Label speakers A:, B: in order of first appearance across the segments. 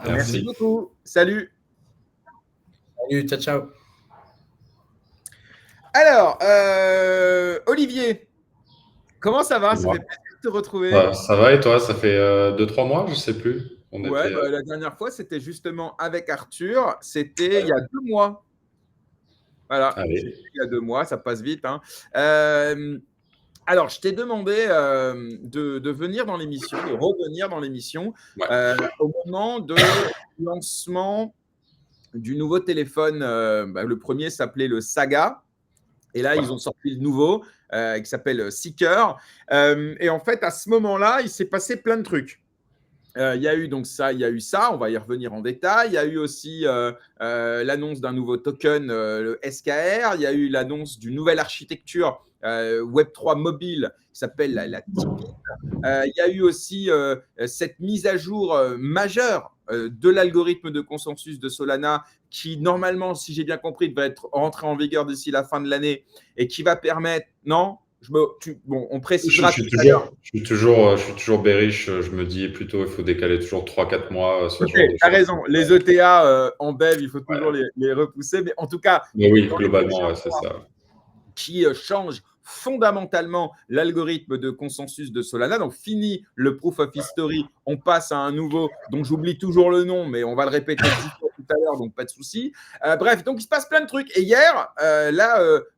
A: Merci
B: Merci.
A: beaucoup. Salut.
C: Salut, ciao, ciao.
A: Alors, Olivier, comment ça va? Ça
B: Dis-moi.
A: fait plaisir de te retrouver.
B: Ça va et toi? Ça fait 2-3 mois, je sais plus. On
A: Ouais,
B: était.
A: la dernière fois, c'était justement avec Arthur. C'était il y a 2 mois. Voilà,
B: Allez.
A: c'était il y a 2 mois. Ça passe vite, hein. Alors, je t'ai demandé de venir dans l'émission, de revenir dans l'émission
B: Ouais.
A: au moment de lancement du nouveau téléphone. Le premier s'appelait le Saga. Et là,
B: Ouais.
A: ils ont sorti le nouveau qui s'appelle Seeker. Et en fait, à ce moment-là, il s'est passé plein de trucs. Il y a eu donc ça, il y a eu ça, on va y revenir en détail. Il y a eu aussi l'annonce d'un nouveau token, le SKR. Il y a eu l'annonce d'une nouvelle architecture Web3 mobile qui s'appelle la Tipeee. Il y a eu aussi cette mise à jour majeure de l'algorithme de consensus de Solana qui, normalement, si j'ai bien compris, devrait être rentré en vigueur d'ici la fin de l'année et qui va permettre… Non, on précisera tout à l'heure.
B: Je suis toujours bearish. Je me dis plutôt il faut décaler toujours 3-4 mois ce
A: Ok,
B: genre de
A: tu as
B: choses.
A: raison. Les ETA en Bev, il faut toujours
B: Ouais.
A: les repousser. Mais en tout cas,
B: Mais oui,
A: dans les
B: globalement,
A: prochains
B: ouais, c'est
A: mois,
B: ça.
A: qui change fondamentalement l'algorithme de consensus de Solana. Donc, fini le proof of history, on passe à un nouveau dont j'oublie toujours le nom, mais on va le répéter 10 fois tout à l'heure, donc pas de souci. Bref, donc il se passe plein de trucs. Et hier,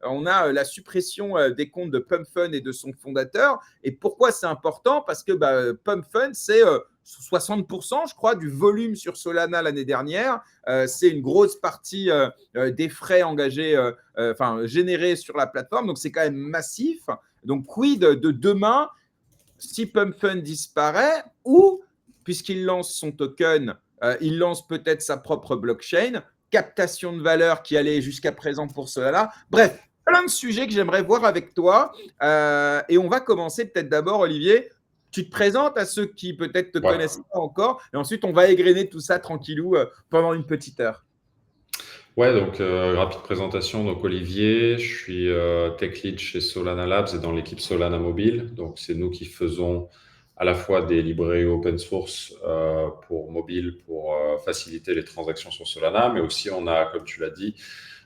A: on a la suppression des comptes de Pump Fund et de son fondateur. Et pourquoi c'est important? Parce que Pump Fund, c'est 60%, je crois, du volume sur Solana l'année dernière. C'est une grosse partie des frais engagés générés sur la plateforme. Donc, c'est quand même massif. Donc, quid de demain si Pump Fund disparaît ou, puisqu'il lance son token, il lance peut-être sa propre blockchain, captation de valeur qui allait jusqu'à présent pour Solana. Bref, plein de sujets que j'aimerais voir avec toi. Et on va commencer peut-être d'abord, Olivier. Tu te présentes à ceux qui peut-être te
B: Ouais.
A: connaissent pas encore. Et ensuite, on va égrener tout ça tranquillou pendant une petite heure.
B: Ouais, donc rapide présentation. Donc Olivier, je suis tech lead chez Solana Labs et dans l'équipe Solana Mobile. Donc c'est nous qui faisons à la fois des librairies open source pour mobile pour faciliter les transactions sur Solana, mais aussi on a, comme tu l'as dit,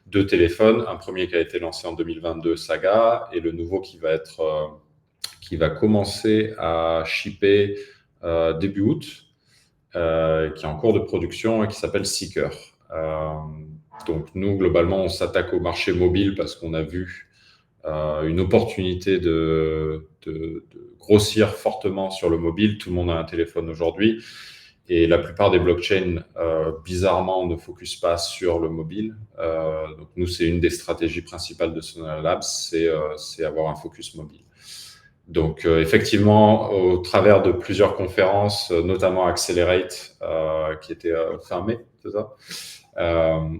B: 2 téléphones. Un premier qui a été lancé en 2022, Saga, et le nouveau qui va commencer à shipper début août, qui est en cours de production et qui s'appelle Seeker. Donc nous, globalement, on s'attaque au marché mobile parce qu'on a vu une opportunité de grossir fortement sur le mobile. Tout le monde a un téléphone aujourd'hui et la plupart des blockchains, bizarrement, ne focusent pas sur le mobile. Donc nous, c'est une des stratégies principales de Solana Labs, c'est avoir un focus mobile. Donc effectivement, au travers de plusieurs conférences, notamment Accelerate, qui était fin mai, c'est ça,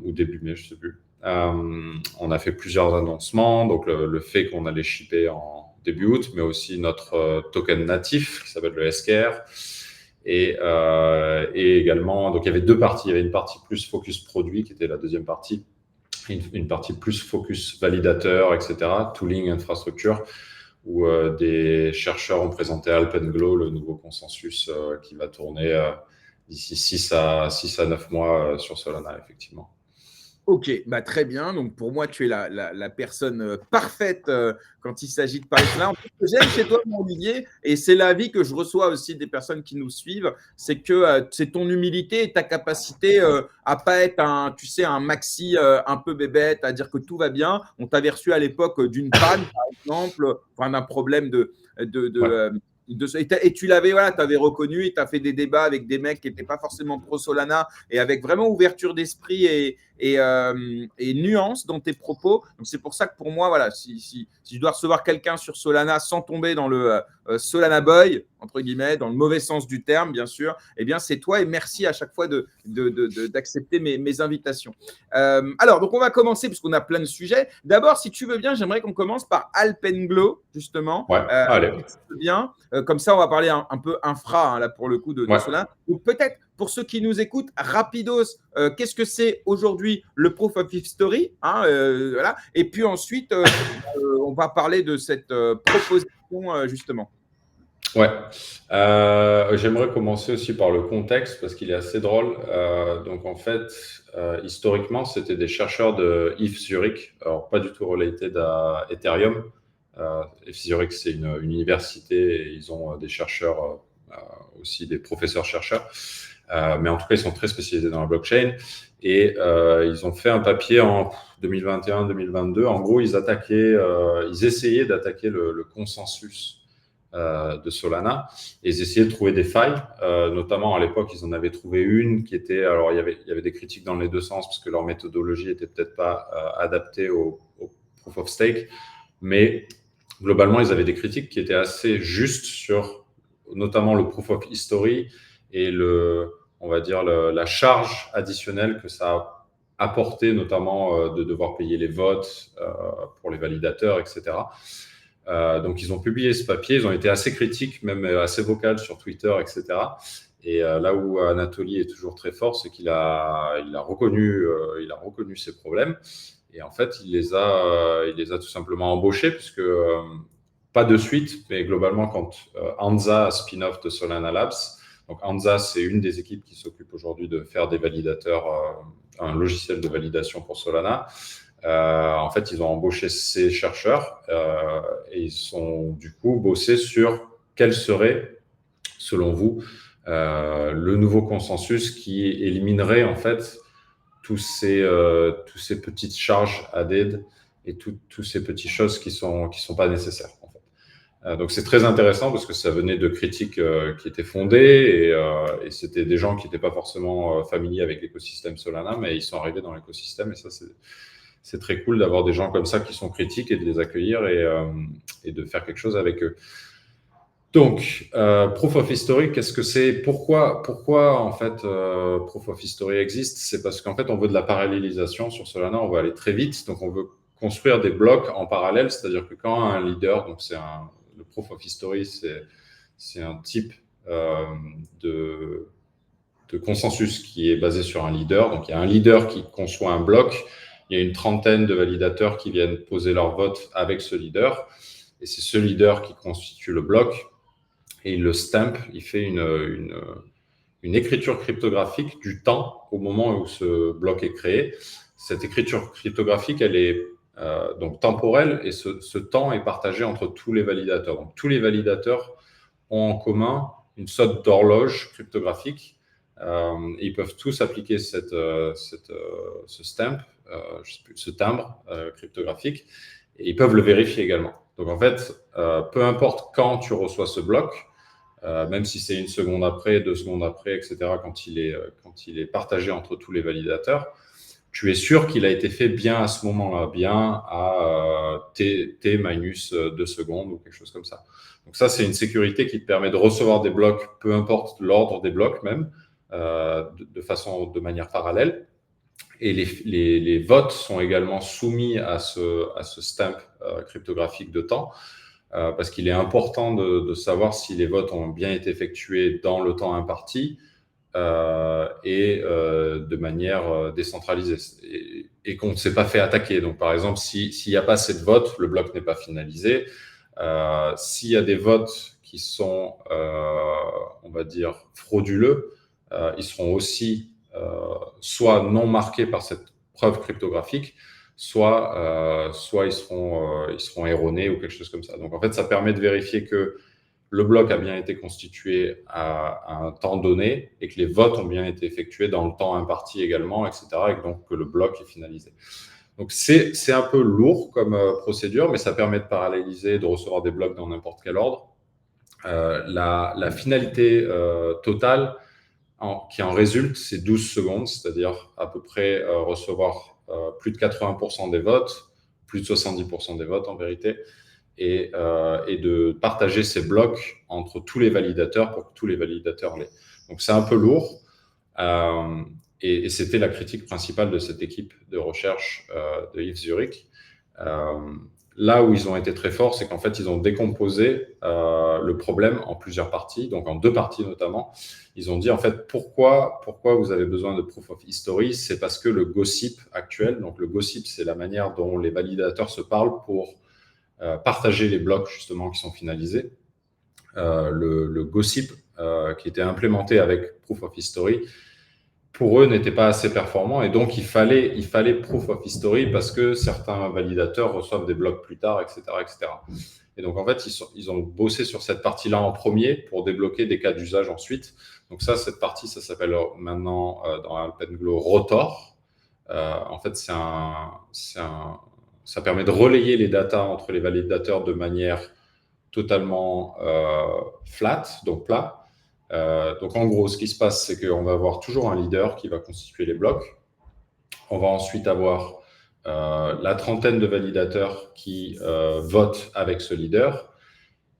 B: ou début mai, je sais plus. On a fait plusieurs annoncements, donc le fait qu'on allait shipper en début août, mais aussi notre token natif qui s'appelle le SKR. Et également, donc il y avait 2 parties. Il y avait une partie plus focus produit qui était la deuxième partie, une partie plus focus validateur, etc., tooling, infrastructure, où des chercheurs ont présenté Alpenglow, le nouveau consensus qui va tourner d'ici 6 à 9 mois sur Solana, effectivement.
A: Ok, très bien. Donc pour moi, tu es la personne parfaite quand il s'agit de parler de cela. En fait, ce que j'aime chez toi, mon Olivier, et c'est l'avis que je reçois aussi des personnes qui nous suivent, c'est que c'est ton humilité et ta capacité à pas être un maxi un peu bébête, à dire que tout va bien. On t'avait reçu à l'époque d'une panne, par exemple, d'un problème et tu l'avais, voilà, tu avais reconnu et tu as fait des débats avec des mecs qui n'étaient pas forcément pro Solana et avec vraiment ouverture d'esprit et nuance dans tes propos. Donc, c'est pour ça que pour moi, voilà, si je dois recevoir quelqu'un sur Solana sans tomber dans le Solana boy, entre guillemets, dans le mauvais sens du terme, bien sûr, eh bien, c'est toi et merci à chaque fois d'accepter mes invitations. Alors, donc, on va commencer puisqu'on a plein de sujets. D'abord, si tu veux bien, j'aimerais qu'on commence par Alpenglow, justement.
B: Ouais, allez.
A: Si tu veux bien. Comme ça, on va parler un peu infra, là, pour le coup, de
B: Ouais.
A: Solana. Donc, peut-être, pour ceux qui nous écoutent, rapidos, qu'est-ce que c'est aujourd'hui le Proof of History, voilà. Et puis ensuite, on va parler de cette proposition, justement.
B: Ouais. J'aimerais commencer aussi par le contexte parce qu'il est assez drôle. Donc en fait, historiquement, c'était des chercheurs de ETH Zurich, alors pas du tout related à Ethereum. ETH Zurich, c'est une université et ils ont des chercheurs, aussi des professeurs-chercheurs. Mais en tout cas, ils sont très spécialisés dans la blockchain. Et ils ont fait un papier en 2021-2022. En gros, ils essayaient d'attaquer le consensus de Solana et ils essayaient de trouver des failles. Notamment à l'époque, ils en avaient trouvé une qui était, alors il y avait des critiques dans les deux sens parce que leur méthodologie était peut-être pas adaptée au proof of stake, mais globalement, ils avaient des critiques qui étaient assez justes sur notamment le proof of history et on va dire la charge additionnelle que ça a apporté, notamment de devoir payer les votes pour les validateurs, etc. Donc, ils ont publié ce papier. Ils ont été assez critiques, même assez vocales sur Twitter, etc. Et là où Anatoly est toujours très fort, c'est qu'il a reconnu ses problèmes. Et en fait, il les a tout simplement embauchés, puisque pas de suite, mais globalement, quand Anza, spin-off de Solana Labs, donc Anza, c'est une des équipes qui s'occupe aujourd'hui de faire des validateurs, un logiciel de validation pour Solana. En fait, ils ont embauché ces chercheurs et ils ont du coup bossé sur quel serait, selon vous, le nouveau consensus qui éliminerait en fait tous ces petites charges added et toutes ces petites choses qui sont pas nécessaires. En fait. Donc c'est très intéressant parce que ça venait de critiques qui étaient fondées et c'était des gens qui n'étaient pas forcément familiers avec l'écosystème Solana, mais ils sont arrivés dans l'écosystème et ça c'est très cool d'avoir des gens comme ça qui sont critiques et de les accueillir et de faire quelque chose avec eux. Donc, Proof of History, qu'est-ce que c'est ? Pourquoi en fait Proof of History existe ? C'est parce qu'en fait, on veut de la parallélisation sur Solana, on veut aller très vite, donc on veut construire des blocs en parallèle, c'est-à-dire que quand un leader, donc le Proof of History, c'est un type de consensus qui est basé sur un leader. Donc, il y a un leader qui conçoit un bloc, il y a une trentaine de validateurs qui viennent poser leur vote avec ce leader, et c'est ce leader qui constitue le bloc. Et il le stamp, il fait une écriture cryptographique du temps au moment où ce bloc est créé. Cette écriture cryptographique, elle est donc temporelle et ce temps est partagé entre tous les validateurs. Donc tous les validateurs ont en commun une sorte d'horloge cryptographique. Et ils peuvent tous appliquer ce stamp, ce timbre cryptographique, et ils peuvent le vérifier également. Donc en fait, peu importe quand tu reçois ce bloc, même si c'est 1 seconde après, 2 secondes après, etc., quand il est partagé entre tous les validateurs, tu es sûr qu'il a été fait bien à ce moment-là, bien à t minus 2 secondes ou quelque chose comme ça. Donc ça, c'est une sécurité qui te permet de recevoir des blocs, peu importe l'ordre des blocs même, de manière parallèle. Et les votes sont également soumis à ce stamp cryptographique de temps. Parce qu'il est important de savoir si les votes ont bien été effectués dans le temps imparti et de manière décentralisée et qu'on ne s'est pas fait attaquer. Donc, par exemple, s'il n'y a pas assez de votes, le bloc n'est pas finalisé. S'il y a des votes qui sont, on va dire, frauduleux, ils seront aussi soit non marqués par cette preuve cryptographique, soit ils seront erronés ou quelque chose comme ça. Donc, en fait, ça permet de vérifier que le bloc a bien été constitué à un temps donné et que les votes ont bien été effectués dans le temps imparti également, etc. Et donc que le bloc est finalisé. Donc, c'est un peu lourd comme procédure, mais ça permet de paralléliser, de recevoir des blocs dans n'importe quel ordre. La finalité totale qui en résulte, c'est 12 secondes, c'est-à-dire à peu près recevoir plus de 80% des votes, plus de 70% des votes en vérité, et de partager ces blocs entre tous les validateurs pour que tous les validateurs l'aient. Donc c'est un peu lourd, et c'était la critique principale de cette équipe de recherche de ETH Zurich. Là où ils ont été très forts, c'est qu'en fait, ils ont décomposé le problème en plusieurs parties, donc en 2 parties notamment. Ils ont dit, en fait, pourquoi vous avez besoin de Proof of History ? C'est parce que le gossip actuel, donc le gossip, c'est la manière dont les validateurs se parlent pour partager les blocs, justement, qui sont finalisés. le Gossip qui était implémenté avec Proof of History, pour eux, n'était pas assez performant. Et donc, il fallait Proof of History parce que certains validateurs reçoivent des blocs plus tard, etc., etc. Et donc, en fait, ils ont bossé sur cette partie-là en premier pour débloquer des cas d'usage ensuite. Donc ça, cette partie, ça s'appelle maintenant dans Alpenglow Rotor. En fait, ça permet de relayer les datas entre les validateurs de manière totalement flat, donc plat. Donc en gros, ce qui se passe, c'est qu'on va avoir toujours un leader qui va constituer les blocs. On va ensuite avoir la trentaine de validateurs qui votent avec ce leader.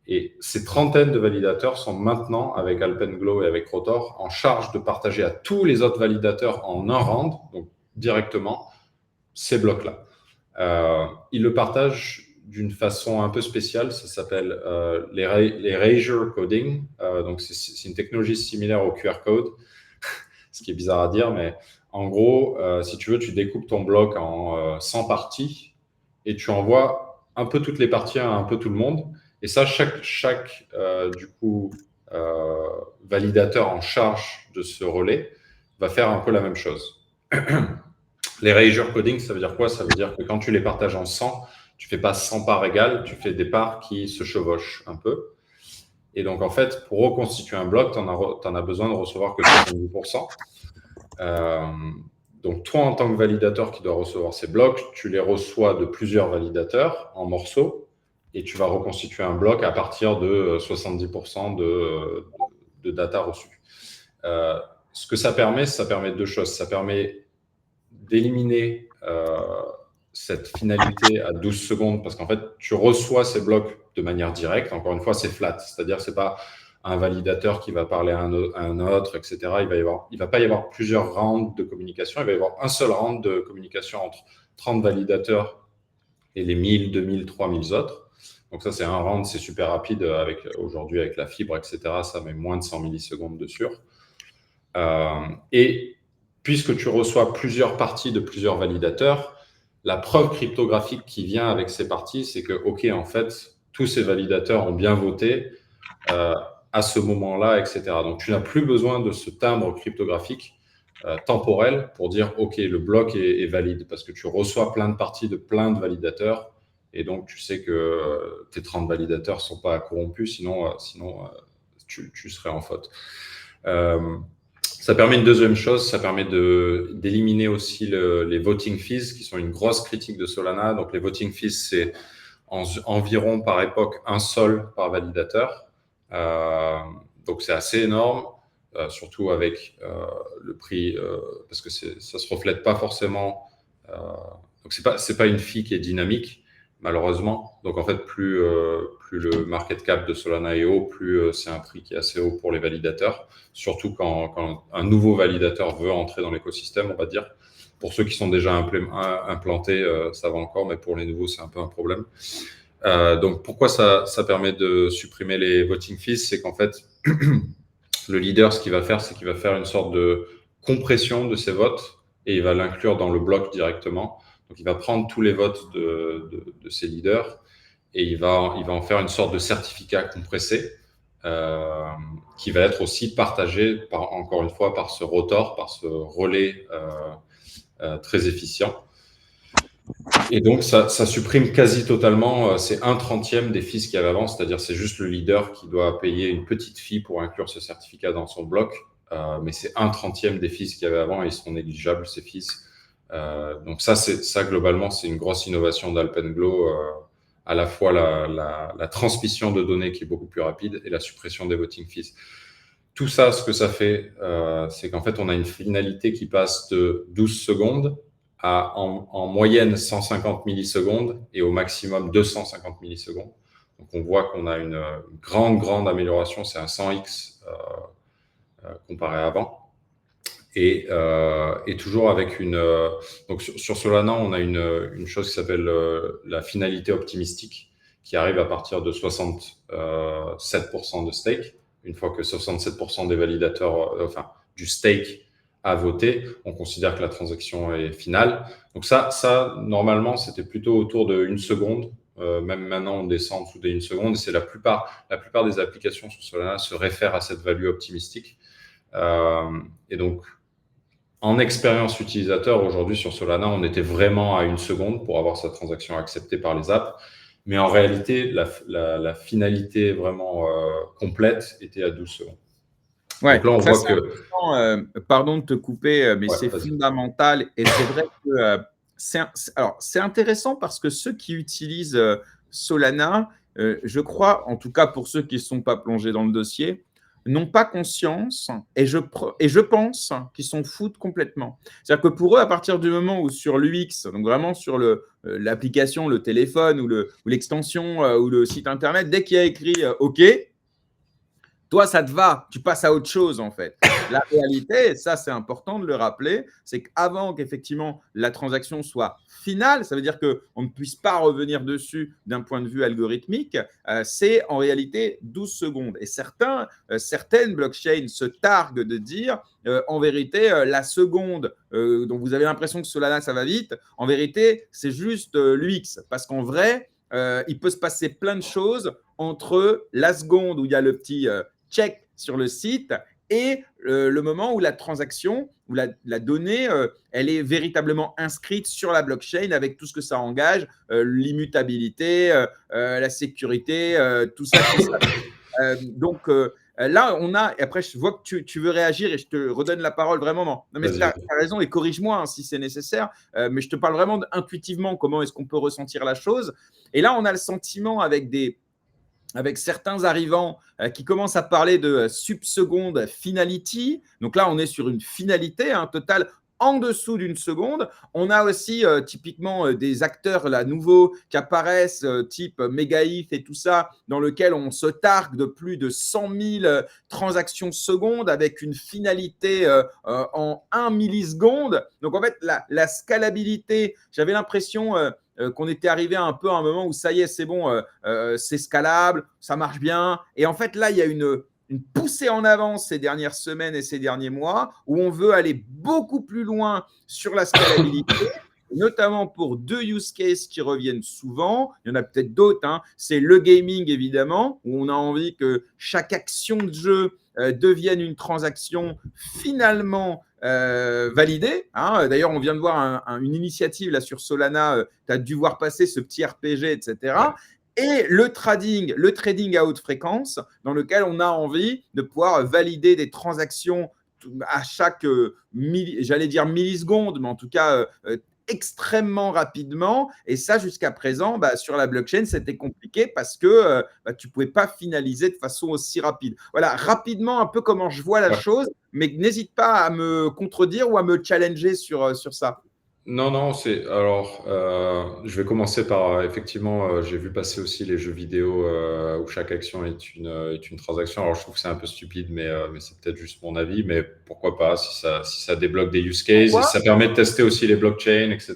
B: Et ces trentaines de validateurs sont maintenant, avec Alpenglow et avec Rotor, en charge de partager à tous les autres validateurs en un round, donc directement, ces blocs-là. Ils le partagent d'une façon un peu spéciale, ça s'appelle les Erasure Coding. Donc c'est une technologie similaire au QR code, ce qui est bizarre à dire, mais en gros, si tu veux, tu découpes ton bloc en 100 parties et tu envoies un peu toutes les parties à un peu tout le monde. Et ça, chaque validateur en charge de ce relais va faire un peu la même chose. L'erasure coding, ça veut dire quoi? Ça veut dire que quand tu les partages en 100, tu ne fais pas 100 parts égales, tu fais des parts qui se chevauchent un peu. Et donc, en fait, pour reconstituer un bloc, tu en as besoin de recevoir que 70%. Donc, toi, en tant que validateur qui doit recevoir ces blocs, tu les reçois de plusieurs validateurs en morceaux et tu vas reconstituer un bloc à partir de 70% de data reçue. Ce que ça permet deux choses. Ça permet d'éliminer cette finalité à 12 secondes parce qu'en fait, tu reçois ces blocs de manière directe. Encore une fois, c'est flat, c'est-à-dire que ce n'est pas un validateur qui va parler à un autre, etc. Il va pas y avoir plusieurs rounds de communication. Il va y avoir un seul round de communication entre 30 validateurs et les 1000, 2000, 3000 autres. Donc ça, c'est un round, c'est super rapide aujourd'hui avec la fibre, etc. Ça met moins de 100 millisecondes dessus. Et puisque tu reçois plusieurs parties de plusieurs validateurs, la preuve cryptographique qui vient avec ces parties, c'est que, OK, en fait, tous ces validateurs ont bien voté à ce moment-là, etc. Donc, tu n'as plus besoin de ce timbre cryptographique temporel pour dire, OK, le bloc est valide parce que tu reçois plein de parties de plein de validateurs et donc, tu sais que tes 30 validateurs ne sont pas corrompus, sinon tu serais en faute. Ça permet une deuxième chose, ça permet d'éliminer aussi les voting fees qui sont une grosse critique de Solana. Donc, les voting fees, c'est environ par époque un sol par validateur. Donc, c'est assez énorme, surtout avec le prix, parce que ça ne se reflète pas forcément. Donc, c'est pas une fee qui est dynamique, malheureusement. Donc, en fait, plus le market cap de Solana est haut, plus c'est un prix qui est assez haut pour les validateurs, surtout quand un nouveau validateur veut entrer dans l'écosystème, on va dire. Pour ceux qui sont déjà implantés, ça va encore, mais pour les nouveaux, c'est un peu un problème. Donc, pourquoi ça permet de supprimer les voting fees? C'est qu'en fait, le leader, ce qu'il va faire, c'est qu'il va faire une sorte de compression de ses votes et il va l'inclure dans le bloc directement. Donc, il va prendre tous les votes de ses leaders et il va en faire une sorte de certificat compressé qui va être aussi partagé, encore une fois, par ce rotor, par ce relais très efficient. Et donc, ça supprime quasi totalement, c'est 1/30 des fees qu'il y avait avant, c'est-à-dire c'est juste le leader qui doit payer une petite fee pour inclure ce certificat dans son bloc, mais c'est 1/30 des fees qu'il y avait avant et ils sont négligeables, ces fees. Donc ça globalement, c'est une grosse innovation d'Alpenglow, à la fois la transmission de données qui est beaucoup plus rapide et la suppression des voting fees. Tout ça, ce que ça fait, c'est qu'en fait, on a une finalité qui passe de 12 secondes à en moyenne 150 millisecondes et au maximum 250 millisecondes. Donc, on voit qu'on a une grande amélioration. C'est un 100x comparé à avant. Et toujours avec donc sur Solana, on a une chose qui s'appelle la finalité optimistique qui arrive à partir de 67% de stake. Une fois que 67% des validateurs, du stake a voté, on considère que la transaction est finale. Donc ça normalement, c'était plutôt autour de 1 seconde même maintenant, on descend en dessous des 1 seconde. C'est la plupart des applications sur Solana se réfèrent à cette value optimistique. Et donc, en expérience utilisateur, aujourd'hui sur Solana, on était vraiment à 1 seconde pour avoir sa transaction acceptée par les apps. Mais en réalité, la finalité vraiment complète était à 12 secondes.
A: Ouais,
B: donc là, on
A: ça,
B: voit que…
A: pardon de te couper, mais
B: Ouais,
A: c'est
B: vas-y.
A: fondamental. Et c'est vrai que c'est intéressant parce que ceux qui utilisent Solana, je crois, en tout cas pour ceux qui ne sont pas plongés dans le dossier, n'ont pas conscience et je pense qu'ils s'en foutent complètement. C'est-à-dire que pour eux, à partir du moment où sur l'UX, donc vraiment sur l'application, le téléphone ou l'extension ou le site internet, dès qu'il y a écrit OK, toi, ça te va, tu passes à autre chose en fait. La réalité, et ça c'est important de le rappeler, c'est qu'avant qu'effectivement la transaction soit finale, ça veut dire qu'on ne puisse pas revenir dessus d'un point de vue algorithmique, c'est en réalité 12 secondes. Et certaines blockchains se targuent de dire, en vérité, la seconde dont vous avez l'impression que Solana, ça va vite, en vérité, c'est juste l'UX. Parce qu'en vrai, il peut se passer plein de choses entre la seconde où il y a le petit check sur le site et le moment où la transaction, où la donnée, elle est véritablement inscrite sur la blockchain avec tout ce que ça engage, l'immutabilité, la sécurité, tout ça. Donc là, on a, et après je vois que tu veux réagir et je te redonne la parole vraiment. Non, mais tu as raison et corrige-moi hein, si c'est nécessaire, mais je te parle vraiment intuitivement comment est-ce qu'on peut ressentir la chose. Et là, on a le sentiment avec certains arrivants qui commencent à parler de subseconde finality. Donc là, on est sur une finalité totale en dessous d'1 seconde. On a aussi typiquement des acteurs là, nouveaux qui apparaissent, type Megaif et tout ça, dans lequel on se targue de plus de 100 000 transactions secondes avec une finalité en 1 milliseconde. Donc en fait, la scalabilité, j'avais l'impression qu'on était arrivé un peu à un moment où ça y est, c'est bon, c'est scalable, ça marche bien. Et en fait, là, il y a une poussée en avance ces dernières semaines et ces derniers mois où on veut aller beaucoup plus loin sur la scalabilité, notamment pour 2 use cases qui reviennent souvent. Il y en a peut-être d'autres. Hein. C'est le gaming, évidemment, où on a envie que chaque action de jeu devienne une transaction finalement validée. Hein. D'ailleurs, on vient de voir une initiative là sur Solana. Tu as dû voir passer ce petit RPG, etc. Et le trading à haute fréquence, dans lequel on a envie de pouvoir valider des transactions à chaque, j'allais dire milliseconde, mais en tout cas extrêmement rapidement. Et ça, jusqu'à présent, sur la blockchain, c'était compliqué parce que tu ne pouvais pas finaliser de façon aussi rapide. Voilà, rapidement, un peu comment je vois la chose, mais n'hésite pas à me contredire ou à me challenger sur ça.
B: Non, alors, je vais commencer par, effectivement, j'ai vu passer aussi les jeux vidéo où chaque action est une transaction. Alors, je trouve que c'est un peu stupide, mais c'est peut-être juste mon avis, mais pourquoi pas, si ça débloque des use cases, et ça permet de tester aussi les blockchains, etc.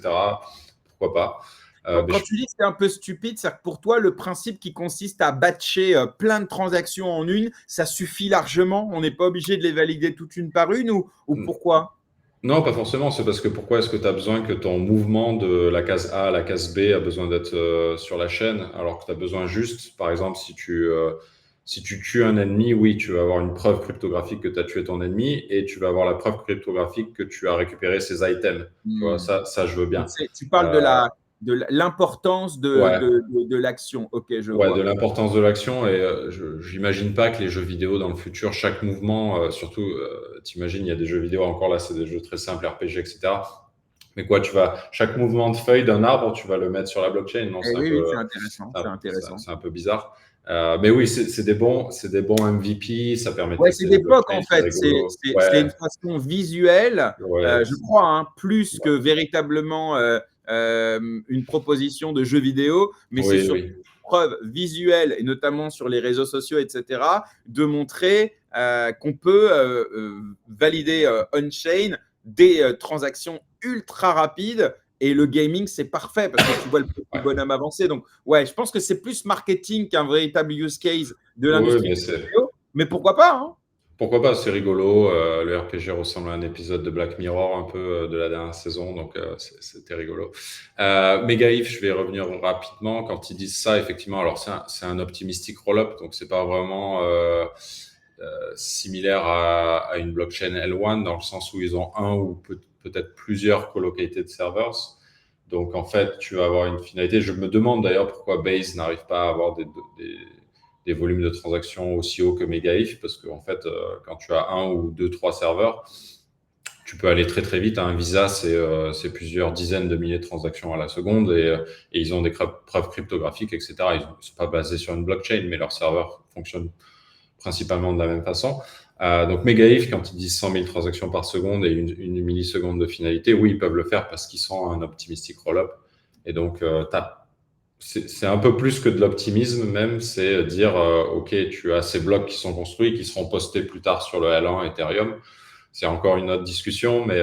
B: Pourquoi pas.
A: Quand tu dis que c'est un peu stupide, c'est que pour toi, le principe qui consiste à batcher plein de transactions en une, ça suffit largement? On n'est pas obligé de les valider toutes une par une ou pourquoi?
B: Non, pas forcément. C'est parce que pourquoi est-ce que tu as besoin que ton mouvement de la case A à la case B a besoin d'être sur la chaîne, alors que tu as besoin juste, par exemple, si tu tues un ennemi, oui, tu vas avoir une preuve cryptographique que tu as tué ton ennemi et tu vas avoir la preuve cryptographique que tu as récupéré ses items. Tu vois, ça, je veux bien.
A: Tu parles de l'importance de l'action. Ok, je vois.
B: De l'importance de l'action. Et j'imagine pas que les jeux vidéo dans le futur, chaque mouvement, surtout, t'imagines, il y a des jeux vidéo encore là, c'est des jeux très simples, RPG, etc. Mais quoi, chaque mouvement de feuille d'un arbre, tu vas le mettre sur la blockchain. Non,
A: oui, c'est intéressant.
B: C'est un peu bizarre. Mais oui, c'est des bons MVP, ça permet de
A: tester c'est d'époque en fait. C'est une façon visuelle, je crois, plus que véritablement une proposition de jeu vidéo, mais c'est surtout une preuve visuelle, et notamment sur les réseaux sociaux, etc., de montrer qu'on peut valider on-chain des transactions ultra rapides. Et le gaming, c'est parfait parce que tu vois le petit bonhomme avancer. Donc, je pense que c'est plus marketing qu'un véritable use case de l'industrie vidéo. Mais pourquoi pas
B: Pourquoi pas, c'est rigolo. Le RPG ressemble à un épisode de Black Mirror un peu de la dernière saison, donc c'était rigolo. Mega If, je vais revenir rapidement. Quand ils disent ça, effectivement, alors c'est un optimistic roll-up, donc c'est pas vraiment similaire à une blockchain L1 dans le sens où ils ont un ou peut-être plusieurs collocated servers. Donc en fait, tu vas avoir une finalité. Je me demande d'ailleurs pourquoi Base n'arrive pas à avoir des volumes de transactions aussi hauts que MegaIF, parce qu'en fait, quand tu as un ou deux, trois serveurs, tu peux aller très très vite. Un Visa, c'est plusieurs dizaines de milliers de transactions à la seconde et ils ont des preuves cryptographiques, etc. Ils ne sont pas basés sur une blockchain, mais leurs serveurs fonctionnent principalement de la même façon. Donc MegaIF, quand ils disent 100 000 transactions par seconde et une milliseconde de finalité, oui, ils peuvent le faire parce qu'ils sont un optimistic rollup. Et donc, c'est un peu plus que de l'optimisme même, c'est dire, OK, tu as ces blocs qui sont construits, qui seront postés plus tard sur le L1 Ethereum. C'est encore une autre discussion, mais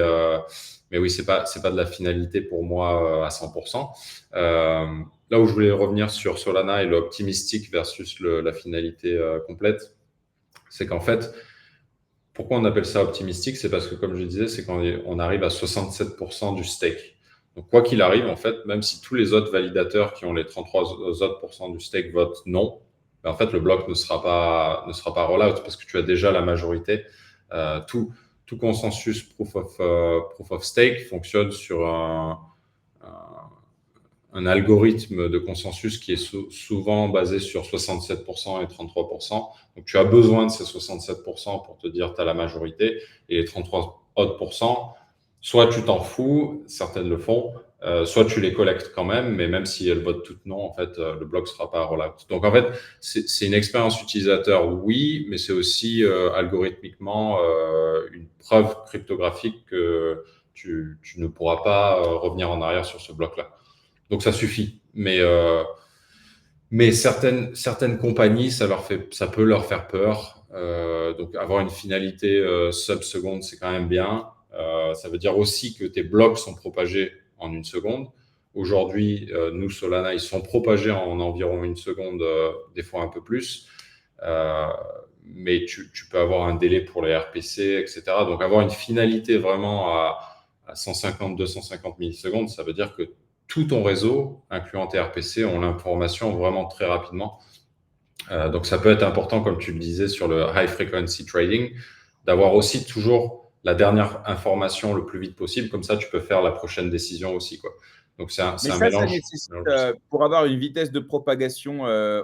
B: oui, c'est pas de la finalité pour moi à 100%. Là où je voulais revenir sur Solana et l'optimistique versus la finalité complète, c'est qu'en fait, pourquoi on appelle ça optimistique? C'est parce que, comme je disais, c'est quand on arrive à 67% du stake. Donc, quoi qu'il arrive, en fait, même si tous les autres validateurs qui ont les 33 autres pourcents du stake votent non, ben, en fait, le bloc ne sera pas rollout parce que tu as déjà la majorité. Tout consensus proof of stake fonctionne sur un algorithme de consensus qui est souvent basé sur 67% et 33%. Donc, tu as besoin de ces 67% pour te dire que tu as la majorité. Et les 33 autres pourcents, soit tu t'en fous, certaines le font, soit tu les collectes quand même, mais même si elles votent toutes non, en fait, le bloc ne sera pas rollout. Donc, en fait, c'est une expérience utilisateur, oui, mais c'est aussi algorithmiquement une preuve cryptographique que tu ne pourras pas revenir en arrière sur ce bloc-là. Donc, ça suffit. Mais certaines compagnies, ça peut leur faire peur. Donc, avoir une finalité sub-seconde, c'est quand même bien. Ça veut dire aussi que tes blocs sont propagés en une seconde. Aujourd'hui, nous, Solana, ils sont propagés en environ une seconde, des fois un peu plus. Mais tu peux avoir un délai pour les RPC, etc. Donc, avoir une finalité vraiment à 150, 250 millisecondes, ça veut dire que tout ton réseau, incluant tes RPC, ont l'information vraiment très rapidement. Donc, ça peut être important, comme tu le disais, sur le high frequency trading, d'avoir aussi toujours la dernière information le plus vite possible. Comme ça, tu peux faire la prochaine décision aussi, quoi. Donc, c'est un mélange.
A: Ça nécessite, pour avoir une vitesse de propagation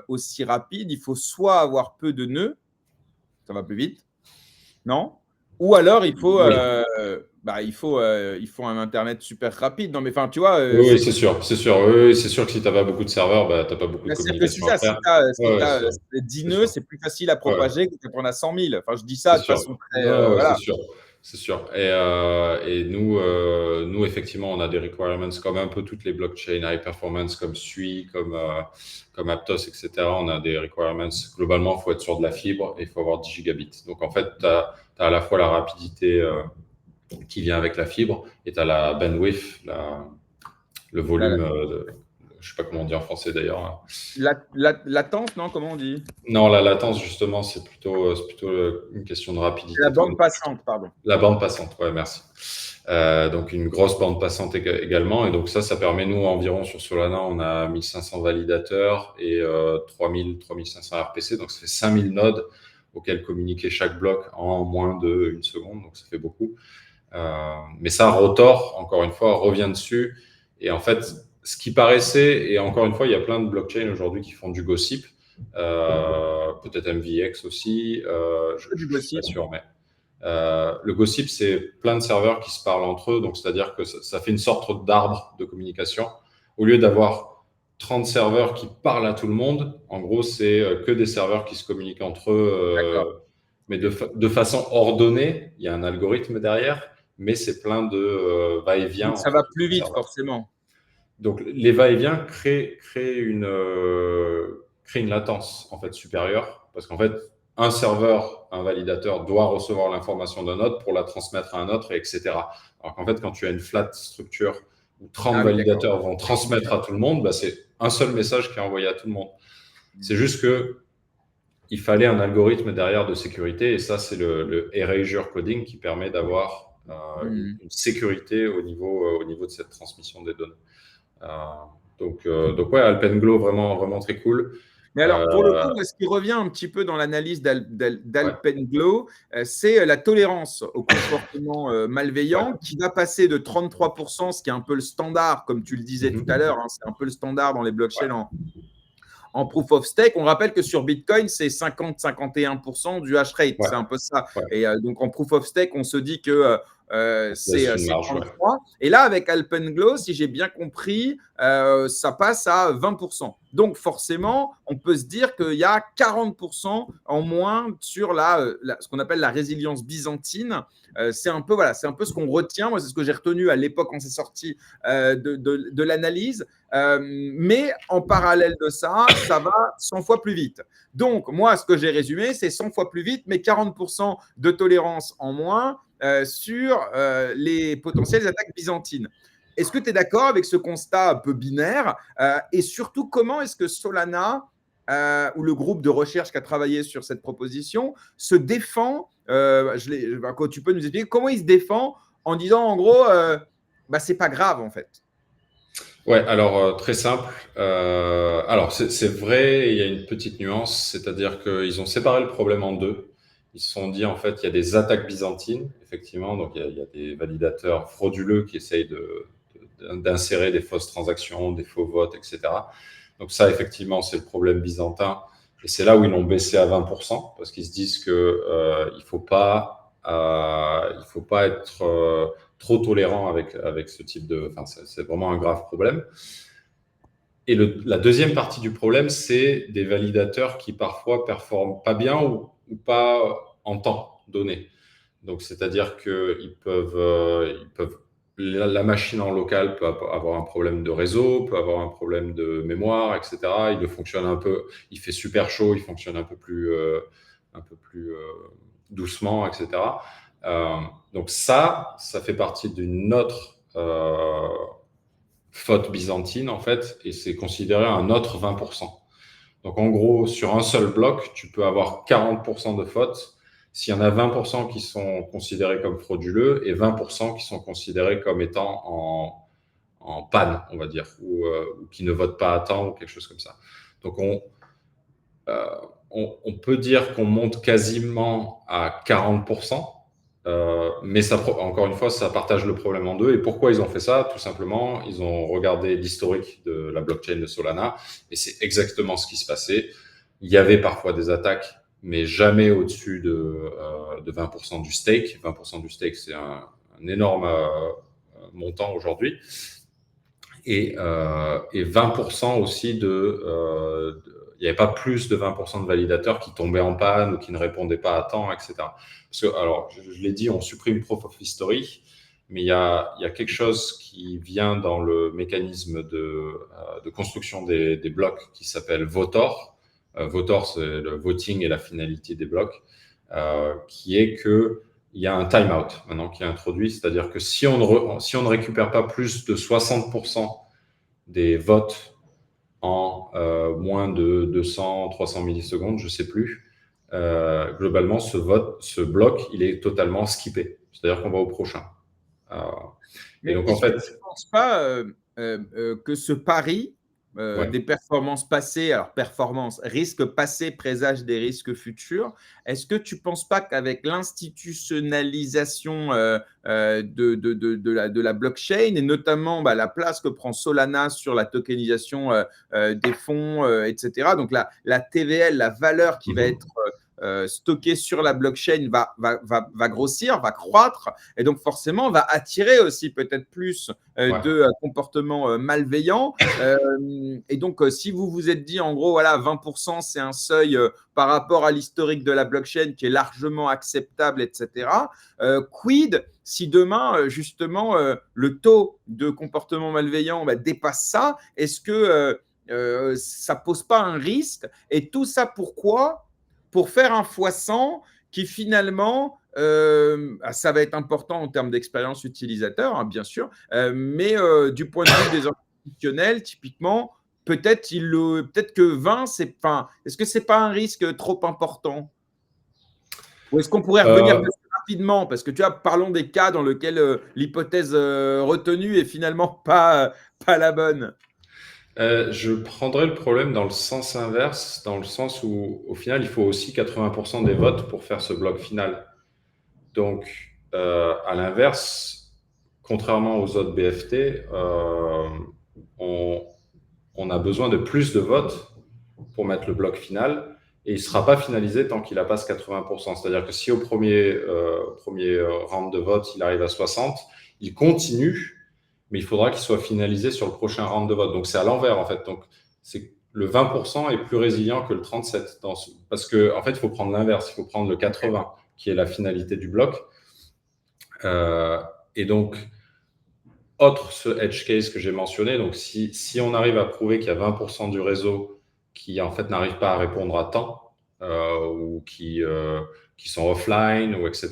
A: aussi rapide, il faut soit avoir peu de nœuds, ça va plus vite, non? Ou alors il faut, il faut un internet super rapide. Non, mais enfin, tu vois.
B: Oui, c'est sûr. Oui, c'est sûr que si tu n'as pas beaucoup de serveurs, tu n'as pas beaucoup de communication à faire.
A: Si tu as 10 nœuds, c'est plus facile à propager que quand on a 100 000. Enfin, je dis ça de façon très. Voilà.
B: C'est sûr. Et nous, effectivement, on a des requirements comme un peu toutes les blockchains high performance, comme Sui, comme Aptos, etc. On a des requirements. Globalement, il faut être sur de la fibre et il faut avoir 10 gigabits. Donc, en fait, tu as à la fois la rapidité qui vient avec la fibre et tu as la bandwidth, le volume, je ne sais pas comment on dit en français d'ailleurs.
A: Latence, non? Comment on dit?
B: Non, la latence, justement, c'est plutôt une question de rapidité.
A: La bande passante, pardon.
B: La bande passante, ouais, merci. Donc, une grosse bande passante également. Et donc, ça permet, nous, environ sur Solana, on a 1500 validateurs et 3500 RPC. Donc, ça fait 5000 nodes auxquels communiquer chaque bloc en moins d'1 seconde. Donc, ça fait beaucoup. Mais ça, Rotor, encore une fois, revient dessus. Et en fait, ce qui paraissait, et encore une fois, il y a plein de blockchains aujourd'hui qui font du gossip, peut-être MVX aussi, je ne suis pas sûr, mais le gossip, c'est plein de serveurs qui se parlent entre eux, donc c'est-à-dire que ça fait une sorte d'arbre de communication. Au lieu d'avoir 30 serveurs qui parlent à tout le monde, en gros, c'est que des serveurs qui se communiquent entre eux, mais de façon ordonnée. Il y a un algorithme derrière, mais c'est plein de va-et-vient.
A: Ça va plus vite, forcément.
B: Donc, les va-et-vient créent une latence en fait supérieure, parce qu'en fait, un serveur, un validateur doit recevoir l'information d'un autre pour la transmettre à un autre, etc. Alors qu'en fait, quand tu as une flat structure où 30 validateurs vont transmettre à tout le monde, c'est un seul message qui est envoyé à tout le monde. C'est juste que il fallait un algorithme derrière de sécurité, et ça, c'est le erasure coding qui permet d'avoir une sécurité au niveau de cette transmission des données. Donc ouais, Alpenglow, vraiment, vraiment très cool.
A: Mais alors, pour le coup, ce qui revient un petit peu dans l'analyse d'Alpenglow, c'est la tolérance au comportement malveillant qui va passer de 33%, ce qui est un peu le standard, comme tu le disais tout à l'heure, hein, c'est un peu le standard dans les blockchains en proof of stake. On rappelle que sur Bitcoin, c'est 50-51% du hash rate. C'est un peu ça. Et donc, en proof of stake, on se dit que c'est 33. Et là, avec Alpenglow, si j'ai bien compris, ça passe à 20%. Donc, forcément, on peut se dire qu'il y a 40% en moins sur ce qu'on appelle la résilience byzantine. C'est un peu ce qu'on retient. Moi, c'est ce que j'ai retenu à l'époque quand c'est sorti de l'analyse. Mais en parallèle de ça, ça va 100 fois plus vite. Donc, moi, ce que j'ai résumé, c'est 100 fois plus vite, mais 40% de tolérance en moins sur les potentielles attaques byzantines. Est-ce que tu es d'accord avec ce constat un peu binaire et surtout, comment est-ce que Solana ou le groupe de recherche qui a travaillé sur cette proposition se défend tu peux nous expliquer comment il se défend en disant en gros, c'est pas grave en fait.
B: Ouais, alors très simple. Alors c'est vrai, il y a une petite nuance, c'est-à-dire qu'ils ont séparé le problème en deux. Ils se sont dit en fait il y a des attaques byzantines, effectivement, donc il y a des validateurs frauduleux qui essayent d'insérer des fausses transactions, des faux votes, etc. Donc ça, effectivement, c'est le problème byzantin, et c'est là où ils l'ont baissé à 20% parce qu'ils se disent que il faut pas être trop tolérant avec ce type de. Enfin, c'est vraiment un grave problème. Et la deuxième partie du problème, c'est des validateurs qui parfois performent pas bien ou pas en temps donné. Donc, c'est-à-dire qu'ils peuvent, la machine en local peut avoir un problème de réseau, peut avoir un problème de mémoire, etc. Il fonctionne un peu, il fait super chaud, il fonctionne un peu plus doucement, etc. Donc ça fait partie d'une autre faute byzantine, en fait, et c'est considéré un autre 20%. Donc, en gros, sur un seul bloc, tu peux avoir 40% de fautes s'il y en a 20% qui sont considérés comme frauduleux et 20% qui sont considérés comme étant en panne, on va dire, ou qui ne votent pas à temps ou quelque chose comme ça. Donc, on peut dire qu'on monte quasiment à 40%. Mais ça, encore une fois, ça partage le problème en deux. Et pourquoi ils ont fait ça? Tout simplement, ils ont regardé l'historique de la blockchain de Solana et c'est exactement ce qui se passait. Il y avait parfois des attaques, mais jamais au-dessus de 20% du stake. 20% du stake, c'est un énorme montant aujourd'hui. Et 20% aussi il n'y avait pas plus de 20% de validateurs qui tombaient en panne ou qui ne répondaient pas à temps, etc. Parce que, alors, je l'ai dit, on supprime Proof of History, mais il y a quelque chose qui vient dans le mécanisme de construction des blocs qui s'appelle Votor. Votor, c'est le voting et la finalité des blocs, qui est que il y a un timeout maintenant qui est introduit, c'est-à-dire que si on ne récupère pas plus de 60% des votes en moins de 200, 300 millisecondes, je ne sais plus, globalement, ce bloc, il est totalement skippé. C'est-à-dire qu'on va au prochain.
A: Mais donc, en fait, tu ne penses pas que ce pari des performances passées, alors risques passés présagent des risques futurs. Est-ce que tu ne penses pas qu'avec l'institutionnalisation de la blockchain et notamment la place que prend Solana sur la tokenisation des fonds, etc., donc la TVL, la valeur qui va être stockée sur la blockchain va grossir, va croître, et donc forcément va attirer aussi peut-être plus de comportements malveillants. Et donc, si vous vous êtes dit, en gros, voilà, 20%, c'est un seuil par rapport à l'historique de la blockchain qui est largement acceptable, etc., quid si demain, justement, le taux de comportement malveillant dépasse ça? Est-ce que ça ne pose pas un risque? Et tout ça, pourquoi? Pour faire un x100 qui finalement, ça va être important en termes d'expérience utilisateur, hein, bien sûr, mais du point de vue des institutionnels, typiquement, peut-être que 20, est-ce que c'est pas un risque trop important? Ou est-ce qu'on pourrait revenir
B: Euh,
A: dessus rapidement? Parce que tu vois, parlons des cas dans lesquels l'hypothèse retenue est finalement pas la bonne.
B: je prendrais le problème dans le sens inverse, dans le sens où, au final, il faut aussi 80% des votes pour faire ce bloc final. Donc, à l'inverse, contrairement aux autres BFT, on, on a besoin de plus de votes pour mettre le bloc final et il ne sera pas finalisé tant qu'il n'a pas ce 80%. C'est-à-dire que si au premier round de vote, il arrive à 60, il continue, mais il faudra qu'il soit finalisé sur le prochain round de vote. Donc, c'est à l'envers, en fait. Donc, le 20% est plus résilient que le 37%. Parce qu'en fait, il faut prendre l'inverse. Il faut prendre le 80%, qui est la finalité du bloc. Et donc, ce edge case que j'ai mentionné, donc si on arrive à prouver qu'il y a 20% du réseau qui en fait n'arrive pas à répondre à temps ou qui sont offline ou etc.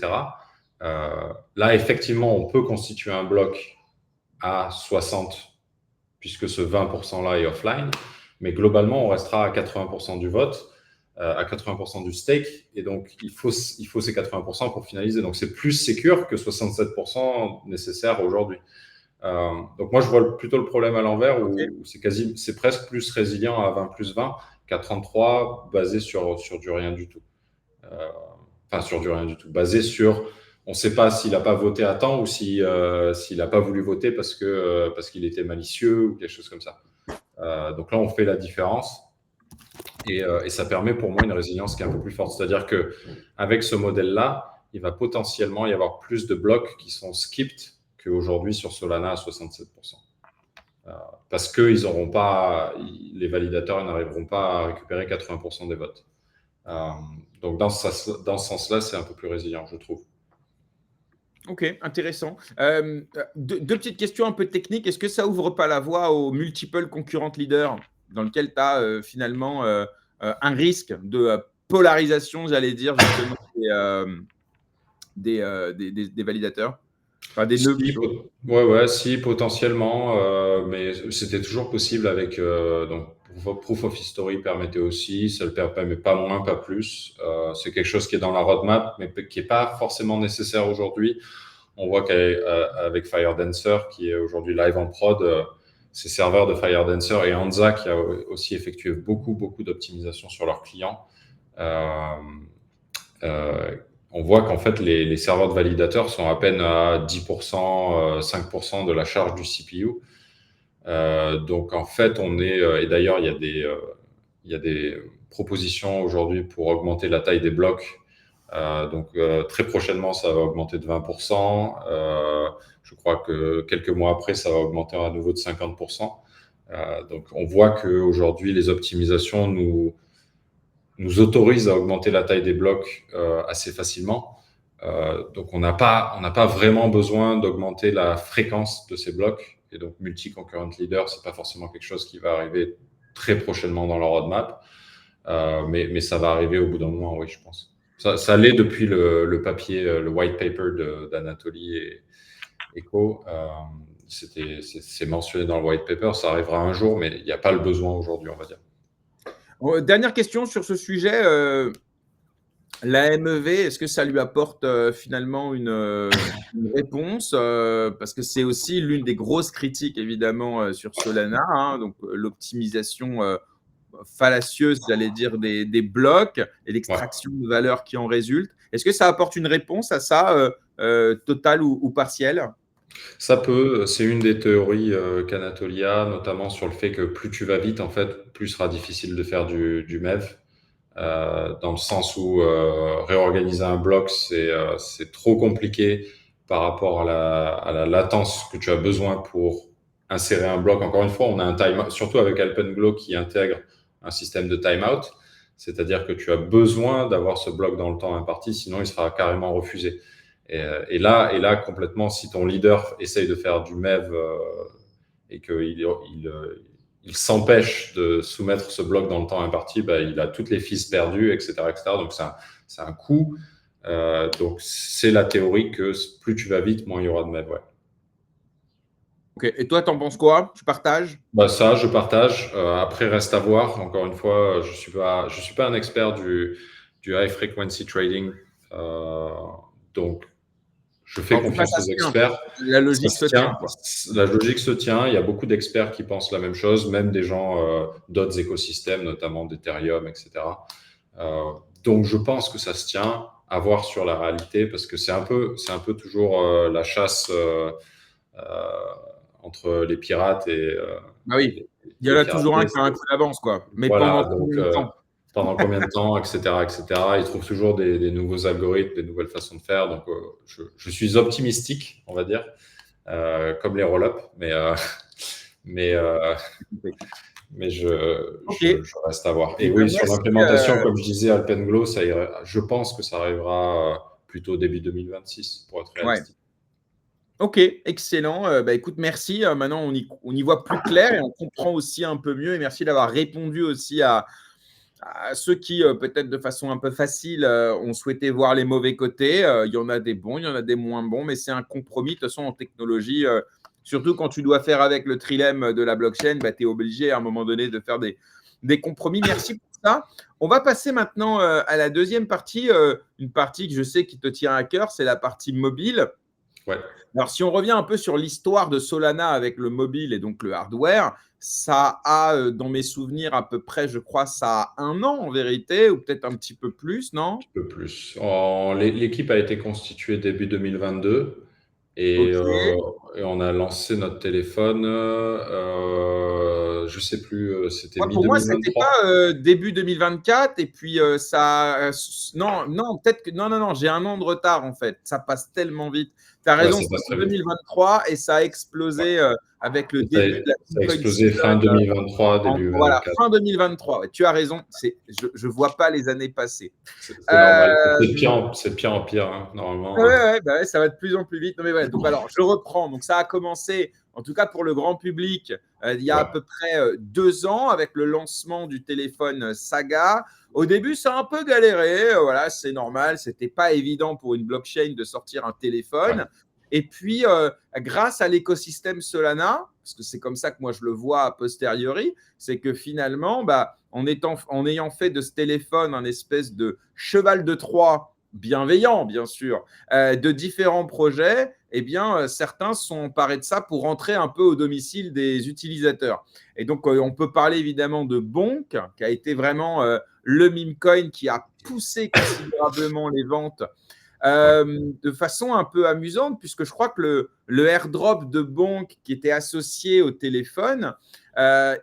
B: Là, effectivement, on peut constituer un bloc à 60 puisque ce 20%-là est offline, mais globalement, on restera à 80% du vote, à 80% du stake, et donc il faut ces 80% pour finaliser. Donc c'est plus sécure que 67% nécessaire aujourd'hui. Donc moi, je vois plutôt le problème à l'envers où c'est presque plus résilient à 20 plus 20 qu'à 33 basé sur du rien du tout. Enfin, sur du rien du tout. Basé sur, on ne sait pas s'il n'a pas voté à temps ou s'il n'a pas voulu voter parce qu'il était malicieux ou quelque chose comme ça. Donc là, on fait la différence et ça permet pour moi une résilience qui est un peu plus forte. C'est-à-dire qu'avec ce modèle-là, il va potentiellement y avoir plus de blocs qui sont skipped qu'aujourd'hui sur Solana à 67%. Parce que les validateurs n'arriveront pas à récupérer 80% des votes. Donc, dans ce sens-là, c'est un peu plus résilient, je trouve.
A: Ok, intéressant. Deux petites questions un peu techniques. Est-ce que ça ouvre pas la voie aux multiple concurrent leaders dans lequel tu as finalement un risque de polarisation, j'allais dire, justement, des validateurs? Enfin, des nœuds plutôt.
B: Si, potentiellement, mais c'était toujours possible avec donc Proof of History permettait aussi, ça le permet pas moins, pas plus. C'est quelque chose qui est dans la roadmap, mais qui est pas forcément nécessaire aujourd'hui. On voit qu'avec FireDancer, qui est aujourd'hui live en prod, ces serveurs de FireDancer et Anza qui a aussi effectué beaucoup d'optimisation sur leurs clients. On voit qu'en fait, les serveurs de validateurs sont à peine à 10%, 5% de la charge du CPU. Donc, en fait, et d'ailleurs, il y a des propositions aujourd'hui pour augmenter la taille des blocs. Donc, très prochainement, ça va augmenter de 20%. Je crois que quelques mois après, ça va augmenter à nouveau de 50%. Donc, on voit qu'aujourd'hui, les optimisations nous autorise à augmenter la taille des blocs assez facilement. Donc, on n'a pas vraiment besoin d'augmenter la fréquence de ces blocs. Et donc, multi-concurrent leader, c'est pas forcément quelque chose qui va arriver très prochainement dans leur roadmap. Mais ça va arriver au bout d'un moment, oui, je pense. Ça l'est depuis le papier, le white paper d'Anatoly et Co. C'est mentionné dans le white paper. Ça arrivera un jour, mais il n'y a pas le besoin aujourd'hui, on va dire.
A: Dernière question sur ce sujet. La MEV, est-ce que ça lui apporte finalement une réponse parce que c'est aussi l'une des grosses critiques évidemment sur Solana, hein, donc l'optimisation fallacieuse, j'allais dire, des blocs et l'extraction de valeur qui en résulte. Est-ce que ça apporte une réponse à ça, totale ou partielle?
B: Ça peut, c'est une des théories qu'Anatoly a, notamment sur le fait que plus tu vas vite, en fait, plus sera difficile de faire du MEV. Dans le sens où réorganiser un bloc, c'est trop compliqué par rapport à la latence que tu as besoin pour insérer un bloc. Encore une fois, on a un timeout, surtout avec Alpenglow qui intègre un système de timeout, c'est-à-dire que tu as besoin d'avoir ce bloc dans le temps imparti, sinon il sera carrément refusé. Et là, complètement, si ton leader essaye de faire du MEV et qu'il s'empêche de soumettre ce bloc dans le temps imparti, il a toutes les fees perdues, etc. Donc, c'est un coût. Donc, c'est la théorie que plus tu vas vite, moins il y aura de MEV. Ouais.
A: Ok. Et toi, t'en penses quoi? Tu partages?
B: Bah ça, je partage. Après, reste à voir. Encore une fois, je suis pas un expert du high frequency trading. Euh, donc, je fais
A: En tout cas,
B: confiance
A: ça
B: aux
A: se tient.
B: experts.
A: La
B: Ça
A: logique
B: se
A: se tient,
B: tient.
A: quoi.
B: La logique se tient. Il y a beaucoup d'experts qui pensent la même chose, même des gens d'autres écosystèmes, notamment d'Ethereum, etc. Donc, je pense que ça se tient. À voir sur la réalité, parce que c'est un peu toujours la chasse euh, entre les pirates
A: Bah oui.
B: les,
A: Il y en
B: les
A: a toujours un
B: piratiers.
A: qui a un coup d'avance, quoi. Mais pendant
B: Voilà, donc
A: combien de temps?
B: pendant combien de temps, etc., etc. Ils trouvent toujours des nouveaux algorithmes, des nouvelles façons de faire. Donc, je suis optimistique, on va dire, comme les roll-up, mais, euh, mais
A: Ok.
B: je reste à voir. Et
A: Eh ben,
B: oui, sur
A: merci.
B: l'implémentation, comme je disais, Alpenglow, je pense que ça arrivera plutôt début 2026, pour être
A: Ouais.
B: réaliste.
A: Ok, excellent. Bah, écoute, merci. Maintenant, on y voit plus clair et on comprend aussi un peu mieux. Et merci d'avoir répondu aussi à ceux qui, peut-être de façon un peu facile, ont souhaité voir les mauvais côtés. Il y en a des bons, il y en a des moins bons, mais c'est un compromis. De toute façon, en technologie, surtout quand tu dois faire avec le trilemme de la blockchain, bah, tu es obligé à un moment donné de faire des compromis. Merci pour ça. On va passer maintenant à la deuxième partie, une partie que je sais qui te tient à cœur, c'est la partie mobile.
B: Ouais.
A: Alors, si on revient un peu sur l'histoire de Solana avec le mobile et donc le hardware, ça a, dans mes souvenirs, à peu près, je crois, ça a 1 an en vérité, ou peut-être un petit peu plus, non?
B: Peu plus. L'équipe a été constituée début 2022
A: Ok.
B: et on a lancé notre téléphone, je sais plus, c'était
A: Moi, pour moi, c'était pas
B: mi-2023.
A: début 2024 et puis non, non, peut-être que non, non, non, j'ai 1 an de retard en fait. Ça passe tellement vite. Tu as
B: Ouais,
A: raison,
B: ça
A: c'était
B: passe
A: en
B: très vite.
A: 2023 et ça a
B: Ouais.
A: explosé avec le
B: Et ça,
A: début de la
B: ça a
A: Bitcoin
B: explosé
A: season.
B: fin 2023, début
A: Voilà,
B: 2024.
A: fin 2023. Ouais, tu as raison, je vois pas les années passer.
B: C'est normal.
A: Euh,
B: C'est de pire en pire, hein, normalement.
A: ouais, bah ouais, ça va de plus en plus vite. Non, mais ouais, donc alors, je reprends. Donc, ça a commencé, en tout cas pour le grand public, il y a
B: Ouais.
A: à peu près 2 ans avec le lancement du téléphone Saga. Au début, ça a un peu galéré. Voilà, c'est normal. C'était pas évident pour une blockchain de sortir un téléphone.
B: Ouais.
A: Et puis, grâce à l'écosystème Solana, parce que c'est comme ça que moi je le vois a posteriori, c'est que finalement, bah, en ayant fait de ce téléphone un espèce de cheval de Troie bienveillant, bien sûr, de différents projets, eh bien, certains sont emparés de ça pour rentrer un peu au domicile des utilisateurs. Et donc, on peut parler évidemment de Bonk, qui a été vraiment le meme coin qui a poussé considérablement les ventes
B: Ouais.
A: de façon un peu amusante, puisque je crois que le airdrop de Bonk qui était associé au téléphone,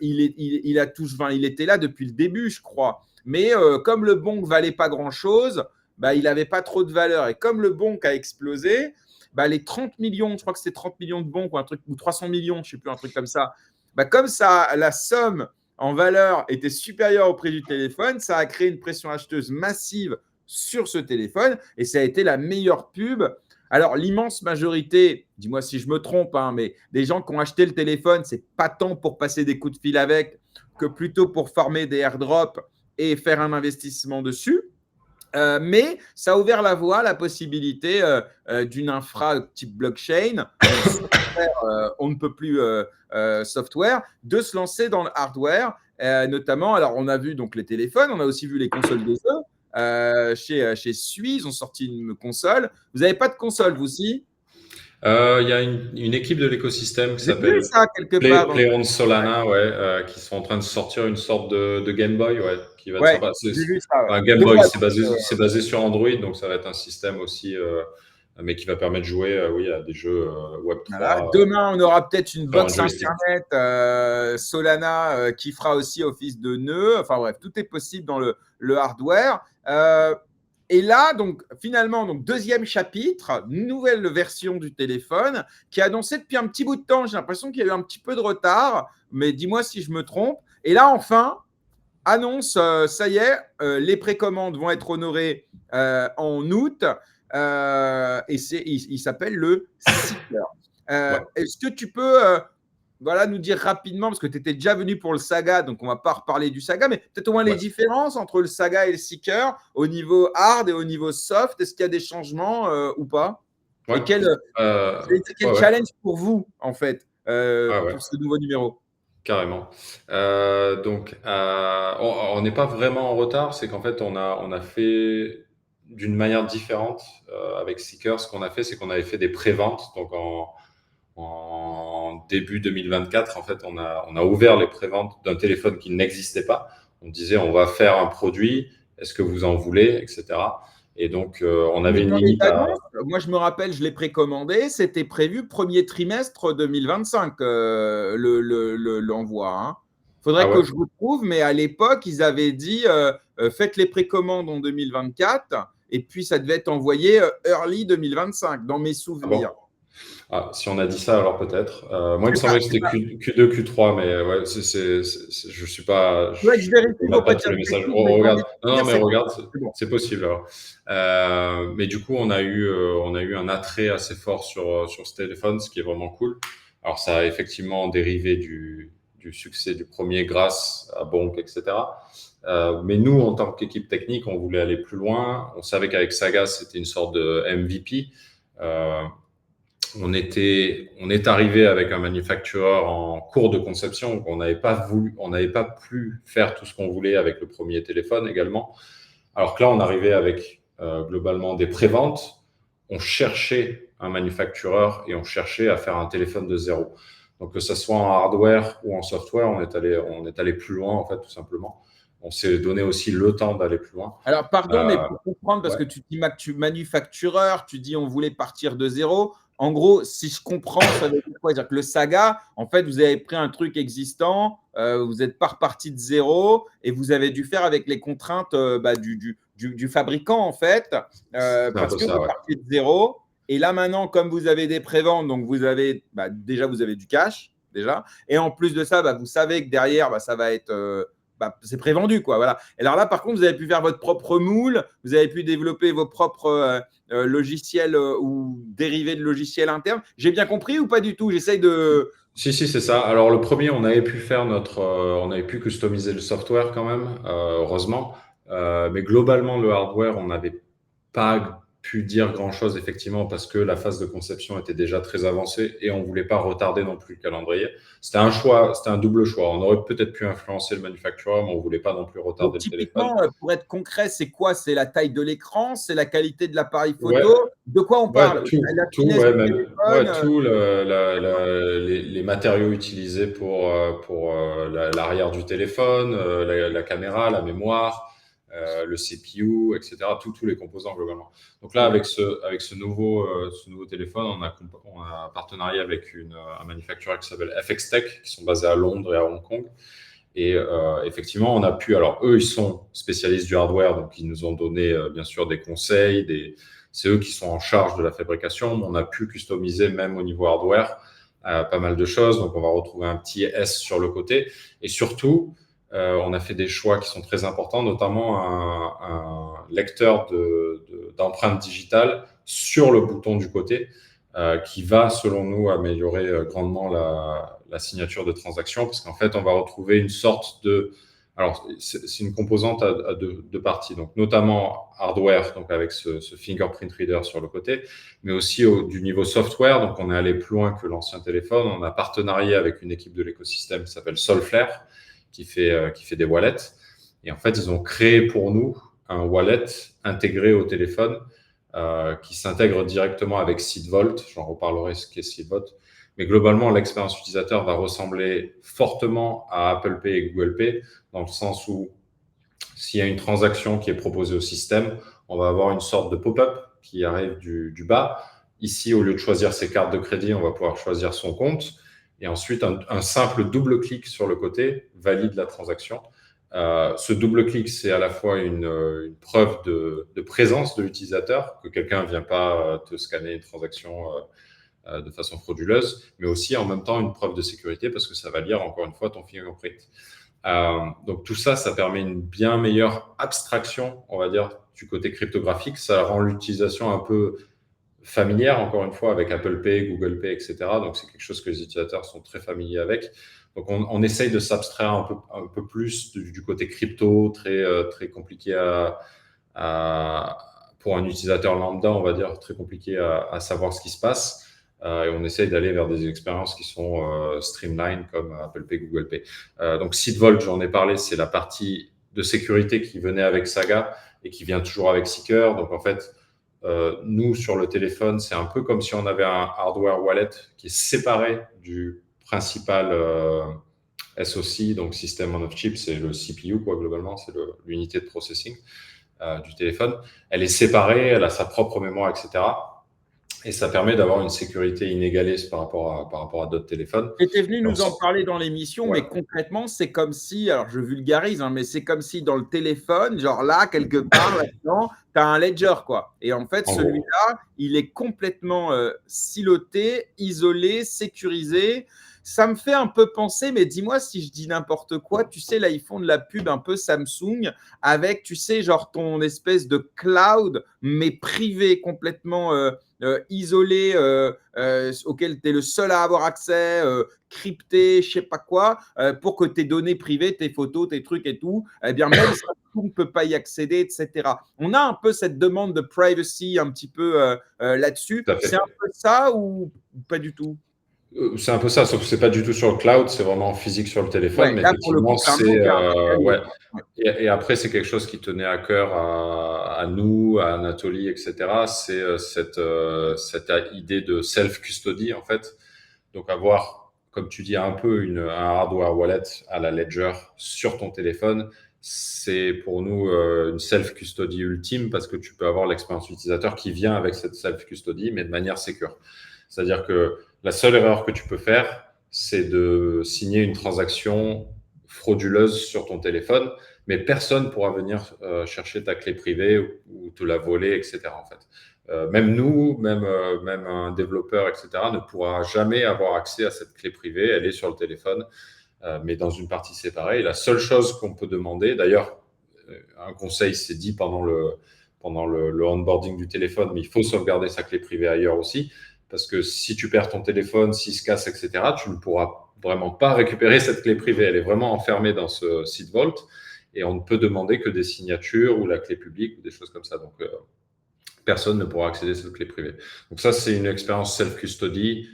A: il était là depuis le début, je crois. Mais comme le Bonk valait pas grand-chose, bah, il n'avait pas trop de valeur. Et comme le Bonk a explosé, bah, les 30 millions, je crois que c'était 30 millions de Bonk ou, un truc, ou 300 millions, je ne sais plus, un truc comme ça, bah, comme ça, la somme en valeur était supérieure au prix du téléphone, ça a créé une pression acheteuse massive sur ce téléphone et ça a été la meilleure pub. Alors, l'immense majorité, dis-moi si je me trompe, hein, mais des gens qui ont acheté le téléphone, c'est pas tant pour passer des coups de fil avec que plutôt pour former des airdrops et faire un investissement dessus. Mais ça a ouvert la voie, la possibilité d'une infra type blockchain, on ne peut plus software, de se lancer dans le hardware, notamment. Alors, on a vu donc les téléphones, on a aussi vu les consoles de jeux. Chez Suisse, ils ont sorti une console. Vous n'avez pas de console, vous aussi?
B: Il y a une équipe de l'écosystème qui
A: J'ai vu
B: s'appelle
A: ça quelque part.
B: Play on Solana, ouais, qui sont en train de sortir une sorte de Game Boy, ouais, qui va être
A: Ouais,
B: sympa.
A: j'ai vu ça. Ouais.
B: Un Game
A: Donc,
B: Boy,
A: voilà.
B: c'est basé sur Android, donc ça va être un système aussi, mais qui va permettre de jouer, oui, à des jeux Web
A: Voilà.
B: 3
A: Demain, on aura peut-être une
B: sur un
A: box
B: joystick.
A: Internet Solana qui fera aussi office de nœud. Enfin bref, tout est possible dans le hardware. Et là, donc finalement, donc, deuxième chapitre, nouvelle version du téléphone qui est annoncée depuis un petit bout de temps. J'ai l'impression qu'il y a eu un petit peu de retard, mais dis-moi si je me trompe. Et là, enfin, annonce, ça y est, les précommandes vont être honorées en août. Et il s'appelle le Seeker.
B: Ouais.
A: Est-ce que tu peux voilà, nous dire rapidement, parce que tu étais déjà venu pour le Saga, donc on ne va pas reparler du Saga, mais peut-être au moins les
B: Ouais.
A: différences entre le Saga et le Seeker au niveau hard et au niveau soft. Est-ce qu'il y a des changements ou pas?
B: Ouais.
A: Et quel
B: Ouais, ouais.
A: challenge pour vous, en fait,
B: Ouais.
A: pour ce nouveau numéro?
B: Carrément. On n'est pas vraiment en retard, c'est qu'en fait, on a fait d'une manière différente avec Seekers. Ce qu'on a fait, c'est qu'on avait fait des préventes. Donc, en début 2024, en fait, on a ouvert les préventes d'un téléphone qui n'existait pas. On disait, on va faire un produit, est-ce que vous en voulez, etc. Et donc, on avait
A: Mais
B: une
A: dans les
B: limite à…
A: annonces, moi je me rappelle, je l'ai précommandé, c'était prévu premier trimestre 2025 l'envoi. Hein.
B: Ah
A: Faudrait
B: ouais?
A: que je retrouve, mais à l'époque, ils avaient dit faites les précommandes en 2024 et puis ça devait être envoyé early 2025 dans mes
B: Ah bon?
A: souvenirs.
B: Ah, si on a dit ça, alors peut-être. Moi, il me
A: C'est ça,
B: semblait que
A: c'est
B: c'était
A: ça.
B: Q2, Q3, mais ouais, je suis pas,
A: Ouais, je
B: je
A: vérifie pour
B: regarde pas
A: pas
B: tous
A: dire
B: les
A: de
B: messages.
A: bêtises, mais
B: On
A: dans
B: regarde.
A: mes
B: Non,
A: souvenirs,
B: mais
A: c'était
B: regarde,
A: c'est bon.
B: c'est possible alors. Mais du coup, on a eu un attrait assez fort sur ce téléphone, ce qui est vraiment cool. Alors, ça a effectivement dérivé du succès du premier grâce à Bonk, etc. Mais nous, en tant qu'équipe technique, on voulait aller plus loin. On savait qu'avec Saga, c'était une sorte de MVP. On est arrivé avec un manufactureur en cours de conception, donc on n'avait pas pu faire tout ce qu'on voulait avec le premier téléphone également. Alors que là, on arrivait avec globalement des préventes. On cherchait un manufactureur et on cherchait à faire un téléphone de zéro. Donc que ce soit en hardware ou en software, on est allé plus loin en fait, tout simplement. On s'est donné aussi le temps d'aller plus loin.
A: Alors, pardon, mais pour comprendre, parce
B: Ouais.
A: que tu dis manufactureur, tu dis on voulait partir de zéro. En gros, si je comprends, ça veut dire quoi? C'est-à-dire que le Saga, en fait, vous avez pris un truc existant, vous n'êtes pas reparti de zéro et vous avez dû faire avec les contraintes du fabricant, en fait,
B: C'est un
A: parce
B: peu
A: que
B: ça,
A: vous
B: ouais.
A: partiez de zéro. Et là, maintenant, comme vous avez des préventes, donc vous avez déjà vous avez du cash, déjà. Et en plus de ça, vous savez que derrière, ça va être. C'est prévendu, quoi. Voilà. Et alors là, par contre, vous avez pu faire votre propre moule, vous avez pu développer vos propres logiciels ou dérivés de logiciels internes. J'ai bien compris ou pas du tout? J'essaye de.
B: Si, c'est ça. Alors, le premier, on avait pu faire on avait pu customiser le software quand même, heureusement. Mais globalement, le hardware, on n'avait pas pu dire grand-chose, effectivement, parce que la phase de conception était déjà très avancée et on ne voulait pas retarder non plus le calendrier. C'était un double choix. On aurait peut-être pu influencer le manufacturer, mais on ne voulait pas non plus retarder
A: Donc,
B: le téléphone.
A: typiquement, pour être concret, c'est quoi? C'est la taille de l'écran? C'est la qualité de l'appareil
B: Ouais,
A: photo? De quoi on
B: ouais,
A: parle? La
B: tout,
A: finesse
B: ouais,
A: du
B: même, ouais,
A: téléphone?
B: tout, les matériaux utilisés pour l'arrière du téléphone, la caméra, la mémoire, le CPU, etc., tous les composants globalement. Donc là, avec ce nouveau téléphone, on a un partenariat avec un manufacturier qui s'appelle FX Tech, qui sont basés à Londres et à Hong Kong. Et effectivement, on a pu. Alors, eux, ils sont spécialistes du hardware, donc ils nous ont donné bien sûr des conseils. C'est eux qui sont en charge de la fabrication, mais on a pu customiser même au niveau hardware pas mal de choses. Donc, on va retrouver un petit S sur le côté. Et surtout, on a fait des choix qui sont très importants, notamment un lecteur d'empreintes digitales sur le bouton du côté, qui va, selon nous, améliorer grandement la signature de transaction, parce qu'en fait, on va retrouver une sorte de… Alors, c'est une composante à deux parties, donc notamment hardware, donc avec ce fingerprint reader sur le côté, mais aussi du niveau software. Donc, on est allé plus loin que l'ancien téléphone. On a partenarié avec une équipe de l'écosystème qui s'appelle Solflare, qui fait des wallets. Et en fait, ils ont créé pour nous un wallet intégré au téléphone qui s'intègre directement avec SeedVault. J'en reparlerai ce qu'est SeedVault. Mais globalement, l'expérience utilisateur va ressembler fortement à Apple Pay et Google Pay, dans le sens où s'il y a une transaction qui est proposée au système, on va avoir une sorte de pop-up qui arrive du bas. Ici, au lieu de choisir ses cartes de crédit, on va pouvoir choisir son compte. Et ensuite, un simple double-clic sur le côté valide la transaction. Ce double-clic, c'est à la fois une preuve de présence de l'utilisateur, que quelqu'un ne vient pas te scanner une transaction de façon frauduleuse, mais aussi en même temps une preuve de sécurité parce que ça va lire encore une fois ton fingerprint. Donc tout ça, ça permet une bien meilleure abstraction, on va dire, du côté cryptographique. Ça rend l'utilisation un peu familière, encore une fois, avec Apple Pay, Google Pay, etc. Donc c'est quelque chose que les utilisateurs sont très familiers avec. Donc on essaye de s'abstraire un peu plus du côté crypto, très compliqué pour un utilisateur lambda, on va dire, très compliqué à savoir ce qui se passe. Et on essaye d'aller vers des expériences qui sont streamline comme Apple Pay, Google Pay. Donc SeedVault, j'en ai parlé, c'est la partie de sécurité qui venait avec Saga et qui vient toujours avec Seeker. Donc en fait, nous sur le téléphone, c'est un peu comme si on avait un hardware wallet qui est séparé du principal SoC, donc System on a Chip, c'est le CPU quoi, globalement, c'est l'unité de processing du téléphone. Elle est séparée, elle a sa propre mémoire, etc. Et ça permet d'avoir une sécurité inégalée par rapport à d'autres téléphones.
A: Tu étais venu nous en parler dans l'émission,
B: Ouais.
A: mais concrètement, c'est comme si, alors je vulgarise, mais c'est comme si dans le téléphone, genre là, quelque part, là-dedans, tu as un ledger, quoi. Et en fait, celui-là, il est complètement siloté, isolé, sécurisé. Ça me fait un peu penser, mais dis-moi si je dis n'importe quoi. Tu sais, là, ils font de la pub un peu Samsung avec, tu sais, genre ton espèce de cloud, mais privé, complètement isolé, auquel tu es le seul à avoir accès, crypté, je sais pas quoi, pour que tes données privées, tes photos, tes trucs et tout, eh bien, même Samsung ne peut pas y accéder, etc. On a un peu cette demande de privacy un petit peu là-dessus. C'est un peu ça ou pas du tout?
B: C'est un peu ça, sauf que c'est pas du tout sur le cloud, c'est vraiment physique sur le téléphone.
A: Ouais,
B: mais
A: là, pour le coup,
B: effectivement, c'est ouais.
A: Ouais.
B: Et après, c'est quelque chose qui tenait à cœur à nous, à Anatoly, etc. C'est cette idée de self-custody, en fait. Donc, avoir, comme tu dis, un peu un hardware wallet à la Ledger sur ton téléphone, c'est pour nous une self-custody ultime parce que tu peux avoir l'expérience utilisateur qui vient avec cette self-custody, mais de manière sécure. C'est-à-dire que la seule erreur que tu peux faire, c'est de signer une transaction frauduleuse sur ton téléphone, mais personne ne pourra venir chercher ta clé privée ou te la voler, etc. En fait. Même nous, même un développeur, etc., ne pourra jamais avoir accès à cette clé privée. Elle est sur le téléphone, mais dans une partie séparée. Et la seule chose qu'on peut demander, d'ailleurs, un conseil, c'est dit pendant le onboarding du téléphone, mais il faut sauvegarder sa clé privée ailleurs aussi. Parce que si tu perds ton téléphone, s'il se casse, etc., tu ne pourras vraiment pas récupérer cette clé privée. Elle est vraiment enfermée dans ce SeedVault et on ne peut demander que des signatures ou la clé publique ou des choses comme ça. Donc, personne ne pourra accéder à cette clé privée. Donc ça, c'est une expérience self-custody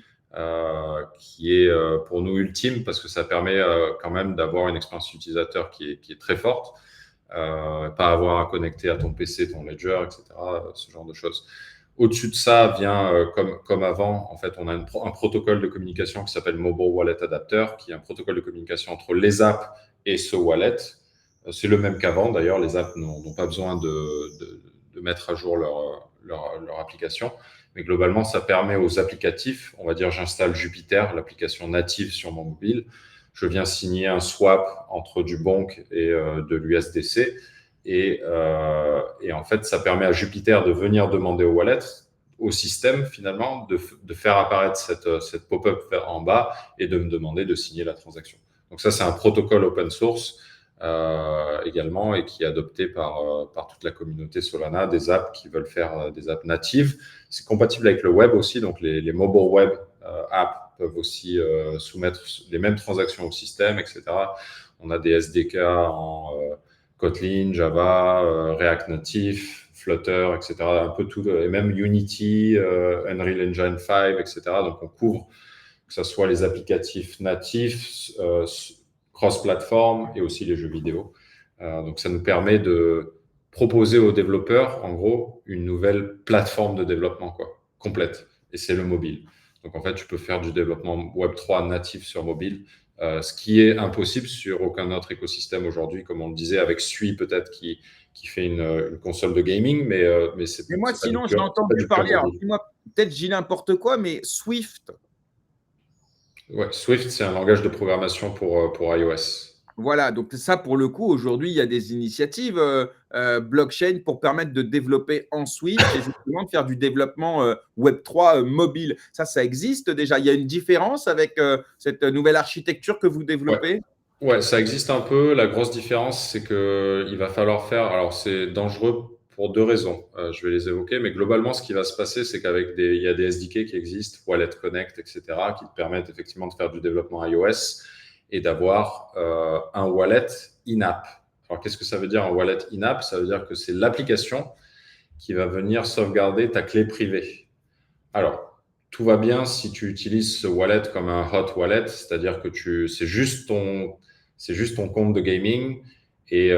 B: qui est pour nous ultime parce que ça permet quand même d'avoir une expérience utilisateur qui est très forte. Pas avoir à connecter à ton PC, ton Ledger, etc., ce genre de choses. Au-dessus de ça vient, comme avant, en fait, on a un protocole de communication qui s'appelle Mobile Wallet Adapter, qui est un protocole de communication entre les apps et ce wallet. C'est le même qu'avant, d'ailleurs, les apps n'ont pas besoin de mettre à jour leur application. Mais globalement, ça permet aux applicatifs, on va dire, j'installe Jupyter, l'application native sur mon mobile. Je viens signer un swap entre du Bonk et de l'USDC. Et en fait, ça permet à Jupyter de venir demander au wallet, au système finalement, de faire apparaître cette pop-up en bas et de me demander de signer la transaction. Donc ça, c'est un protocole open source également et qui est adopté par toute la communauté Solana, des apps qui veulent faire des apps natives. C'est compatible avec le web aussi, donc les mobile web apps peuvent aussi soumettre les mêmes transactions au système, etc. On a des SDK en Kotlin, Java, React Native, Flutter, etc. Un peu tout, et même Unity, Unreal Engine 5, etc. Donc, on couvre que ce soit les applicatifs natifs, cross-platform et aussi les jeux vidéo. Donc, ça nous permet de proposer aux développeurs, en gros, une nouvelle plateforme de développement complète. Et c'est le mobile. Donc, en fait, tu peux faire du développement Web3 natif sur mobile, ce qui est impossible sur aucun autre écosystème aujourd'hui, comme on le disait, avec Sui peut-être qui fait une console de gaming, mais c'est.
A: Mais moi, sinon, j'ai entendu parler, alors dis-moi, peut-être j'ai n'importe quoi, mais Swift.
B: Ouais, Swift, c'est un langage de programmation pour iOS.
A: Voilà, donc ça, pour le coup, aujourd'hui, il y a des initiatives blockchain pour permettre de développer en Swift et justement de faire du développement Web3 mobile. Ça existe déjà. Il y a une différence avec cette nouvelle architecture que vous développez?
B: Ouais, ça existe un peu. La grosse différence, c'est qu'il va falloir faire. Alors, c'est dangereux pour deux raisons. Je vais les évoquer, mais globalement, ce qui va se passer, c'est il y a des SDK qui existent, Wallet Connect, etc., qui te permettent effectivement de faire du développement iOS et d'avoir un wallet in-app. Alors, qu'est-ce que ça veut dire un wallet in-app? Ça veut dire que c'est l'application qui va venir sauvegarder ta clé privée. Alors, tout va bien si tu utilises ce wallet comme un hot wallet, c'est-à-dire que c'est juste ton compte de gaming et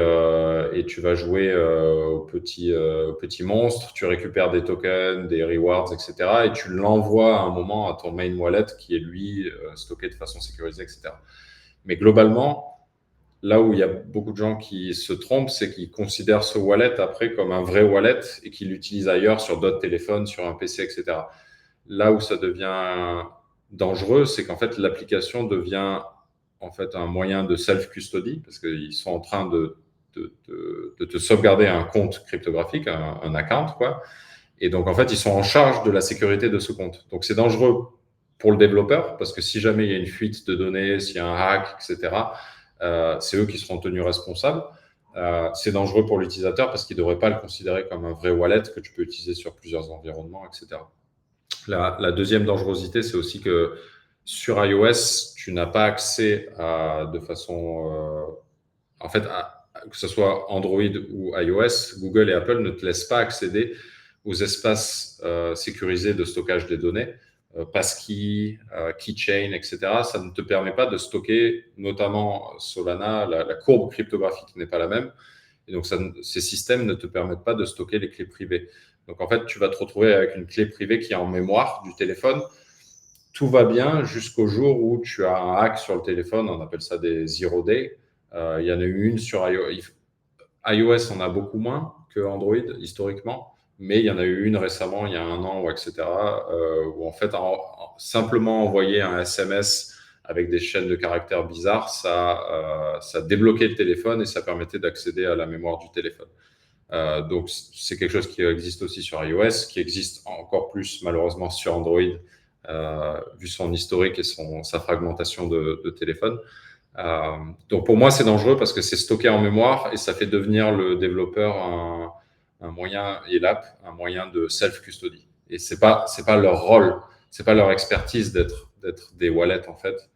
B: tu vas jouer au petit monstre, tu récupères des tokens, des rewards, etc. Et tu l'envoies à un moment à ton main wallet qui est lui stocké de façon sécurisée, etc. Mais globalement, là où il y a beaucoup de gens qui se trompent, c'est qu'ils considèrent ce wallet après comme un vrai wallet et qu'ils l'utilisent ailleurs sur d'autres téléphones, sur un PC, etc. Là où ça devient dangereux, c'est qu'en fait, l'application devient en fait un moyen de self-custody parce qu'ils sont en train de te sauvegarder un compte cryptographique, un account, quoi. Et donc, en fait, ils sont en charge de la sécurité de ce compte. Donc, c'est dangereux pour le développeur parce que si jamais il y a une fuite de données, s'il y a un hack, etc., c'est eux qui seront tenus responsables. C'est dangereux pour l'utilisateur parce qu'il ne devrait pas le considérer comme un vrai wallet que tu peux utiliser sur plusieurs environnements, etc. La deuxième dangerosité, c'est aussi que sur iOS, tu n'as pas accès de façon… en fait, que ce soit Android ou iOS, Google et Apple ne te laissent pas accéder aux espaces sécurisés de stockage des données. Passkey, Keychain, etc. Ça ne te permet pas de stocker, notamment Solana, la courbe cryptographique n'est pas la même. Et donc, ces systèmes ne te permettent pas de stocker les clés privées. Donc, en fait, tu vas te retrouver avec une clé privée qui est en mémoire du téléphone. Tout va bien jusqu'au jour où tu as un hack sur le téléphone. On appelle ça des zero day. Il y en a eu une sur iOS. iOS, on a beaucoup moins que Android, historiquement. Mais il y en a eu une récemment, il y a 1 an, etc., où en fait, simplement envoyer un SMS avec des chaînes de caractères bizarres, ça débloquait le téléphone et ça permettait d'accéder à la mémoire du téléphone. Donc, c'est quelque chose qui existe aussi sur iOS, qui existe encore plus malheureusement sur Android, vu son historique et sa fragmentation de téléphone. Donc, pour moi, c'est dangereux parce que c'est stocké en mémoire et ça fait devenir le développeur un moyen, et l'app, un moyen de self-custody. Et c'est pas leur rôle, c'est pas leur expertise d'être des wallets, en fait.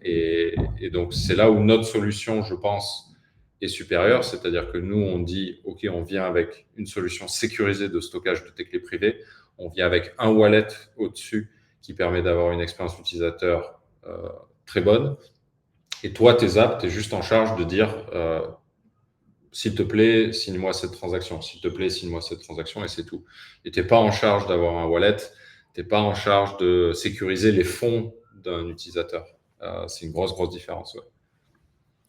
B: Et donc, c'est là où notre solution, je pense, est supérieure. C'est-à-dire que nous, on dit, OK, on vient avec une solution sécurisée de stockage de tes clés privées. On vient avec un wallet au-dessus qui permet d'avoir une expérience utilisateur très bonne. Et toi, tes apps, tu es juste en charge de dire s'il te plaît, signe-moi cette transaction. S'il te plaît, signe-moi cette transaction et c'est tout. Et tu n'es pas en charge d'avoir un wallet. Tu n'es pas en charge de sécuriser les fonds d'un utilisateur. C'est une grosse différence. Ouais.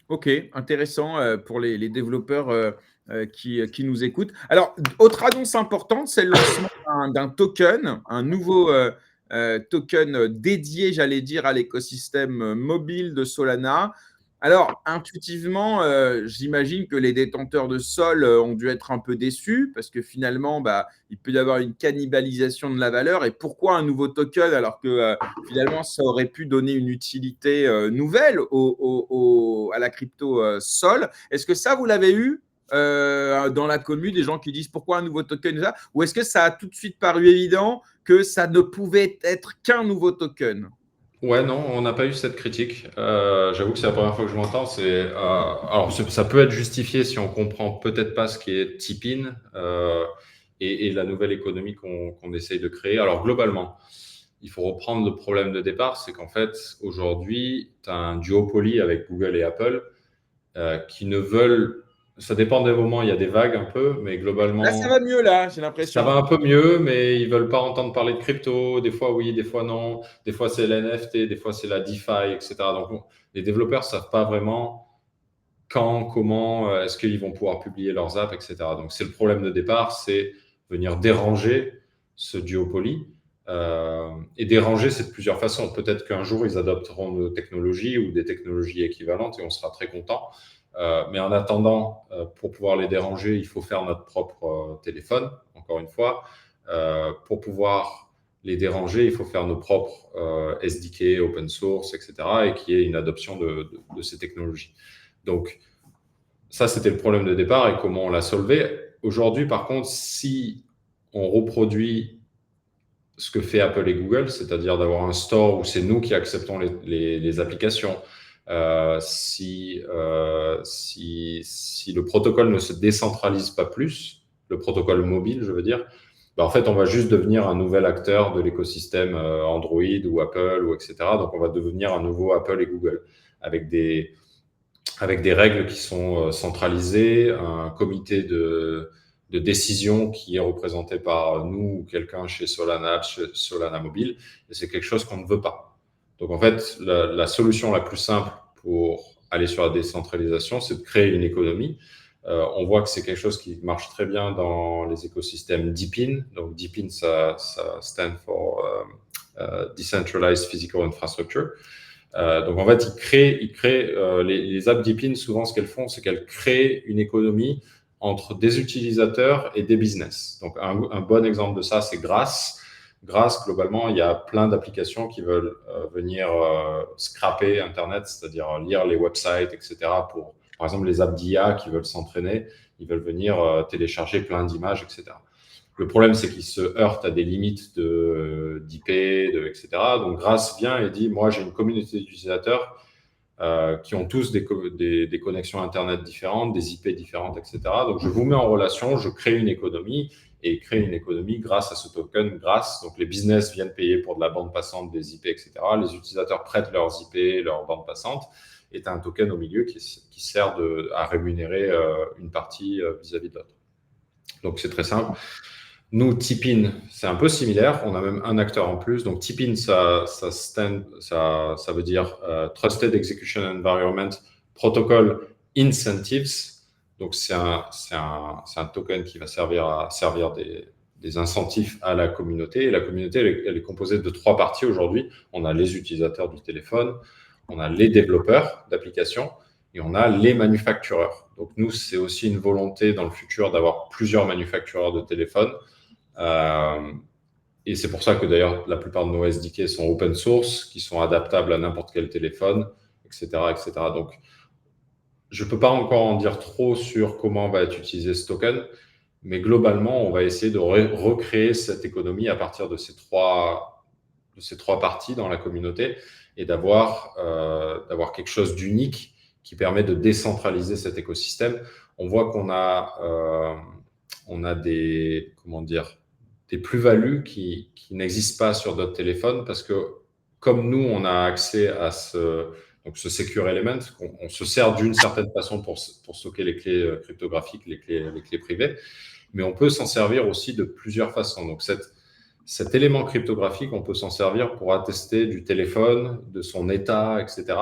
A: Ok, intéressant pour les développeurs qui nous écoutent. Alors, autre annonce importante, c'est le lancement d'un token, un nouveau token dédié, j'allais dire, à l'écosystème mobile de Solana. Alors, intuitivement, j'imagine que les détenteurs de Sol ont dû être un peu déçus parce que finalement, il peut y avoir une cannibalisation de la valeur. Et pourquoi un nouveau token alors que finalement, ça aurait pu donner une utilité nouvelle à la crypto Sol? Est-ce que ça, vous l'avez eu dans la commu, des gens qui disent pourquoi un nouveau token? Ou est-ce que ça a tout de suite paru évident que ça ne pouvait être qu'un nouveau token?
B: Ouais, non, on n'a pas eu cette critique. J'avoue que c'est la première fois que je m'entends. Alors, ça peut être justifié si on comprend peut-être pas ce qui est tip-in et la nouvelle économie qu'on essaye de créer. Alors, globalement, il faut reprendre le problème de départ, c'est qu'en fait, aujourd'hui, tu as un duopoly avec Google et Apple qui ne veulent… Ça dépend des moments, il y a des vagues un peu, mais globalement…
A: Là, ça va mieux, là, j'ai
B: Ça
A: l'impression.
B: va un peu mieux, mais ils veulent pas entendre parler de crypto. Des fois, oui, des fois, non. Des fois, c'est l'NFT, des fois, c'est la DeFi, etc. Donc, les développeurs savent pas vraiment quand, comment, est-ce qu'ils vont pouvoir publier leurs apps, etc. Donc, c'est le problème de départ, c'est venir déranger ce duopoly. Et déranger, c'est de plusieurs façons. Peut-être qu'un jour, ils adopteront nos technologies ou des technologies équivalentes et on sera très content. Mais en attendant, pour pouvoir les déranger, il faut faire notre propre téléphone, encore une fois. Pour pouvoir les déranger, il faut faire nos propres SDK, open source, etc. et qu'il y ait une adoption de ces technologies. Donc, ça, c'était le problème de départ et comment on l'a solvé. Aujourd'hui, par contre, si on reproduit ce que fait Apple et Google, c'est-à-dire d'avoir un store où c'est nous qui acceptons les applications, si le protocole ne se décentralise pas plus, le protocole mobile, je veux dire, en fait, on va juste devenir un nouvel acteur de l'écosystème Android ou Apple, ou etc. Donc, on va devenir un nouveau Apple et Google avec des règles qui sont centralisées, un comité de décision qui est représenté par nous ou quelqu'un chez Solana, chez Solana Mobile. Et c'est quelque chose qu'on ne veut pas. Donc, en fait, la solution la plus simple pour aller sur la décentralisation, c'est de créer une économie. On voit que c'est quelque chose qui marche très bien dans les écosystèmes DePIN. Donc, DePIN, ça stand for Decentralized Physical Infrastructure. Donc, en fait, ils créent les apps DePIN, souvent, ce qu'elles font, c'est qu'elles créent une économie entre des utilisateurs et des business. Donc, un bon exemple de ça, c'est Grass. Grass, globalement, il y a plein d'applications qui veulent venir scraper Internet, c'est-à-dire lire les websites, etc. Pour, par exemple, les apps d'IA qui veulent s'entraîner, ils veulent venir télécharger plein d'images, etc. Le problème, c'est qu'ils se heurtent à des limites d'IP, etc. Donc, Grass vient et dit, moi, j'ai une communauté d'utilisateurs qui ont tous des connexions Internet différentes, des IP différentes, etc. Donc, je vous mets en relation, je crée une économie et crée une économie grâce à ce token Grass. Donc, les business viennent payer pour de la bande passante, des IP, etc. Les utilisateurs prêtent leurs IP, leurs bandes passantes, et tu as un token au milieu qui sert à rémunérer une partie vis-à-vis de l'autre. Donc, c'est très simple. Nous, TeaPin, c'est un peu similaire. On a même un acteur en plus. Donc, TeaPin, ça veut dire Trusted Execution Environment Protocol Incentives. Donc, c'est un token qui va servir des incentives à la communauté. Et la communauté, elle est composée de 3 parties aujourd'hui. On a les utilisateurs du téléphone, on a les développeurs d'applications et on a les manufactureurs. Donc, nous, c'est aussi une volonté dans le futur d'avoir plusieurs manufactureurs de téléphones. Et c'est pour ça que d'ailleurs la plupart de nos SDK sont open source, qui sont adaptables à n'importe quel téléphone, etc., etc. Donc, je ne peux pas encore en dire trop sur comment va être utilisé ce token, mais globalement, on va essayer de recréer cette économie à partir de ces trois parties dans la communauté et d'avoir quelque chose d'unique qui permet de décentraliser cet écosystème. On voit qu'on a des plus-values qui n'existent pas sur d'autres téléphones parce que comme nous, on a accès à ce Secure Element, on se sert d'une certaine façon pour stocker les clés cryptographiques, les clés privées, mais on peut s'en servir aussi de plusieurs façons. Donc, cet élément cryptographique, on peut s'en servir pour attester du téléphone, de son état, etc.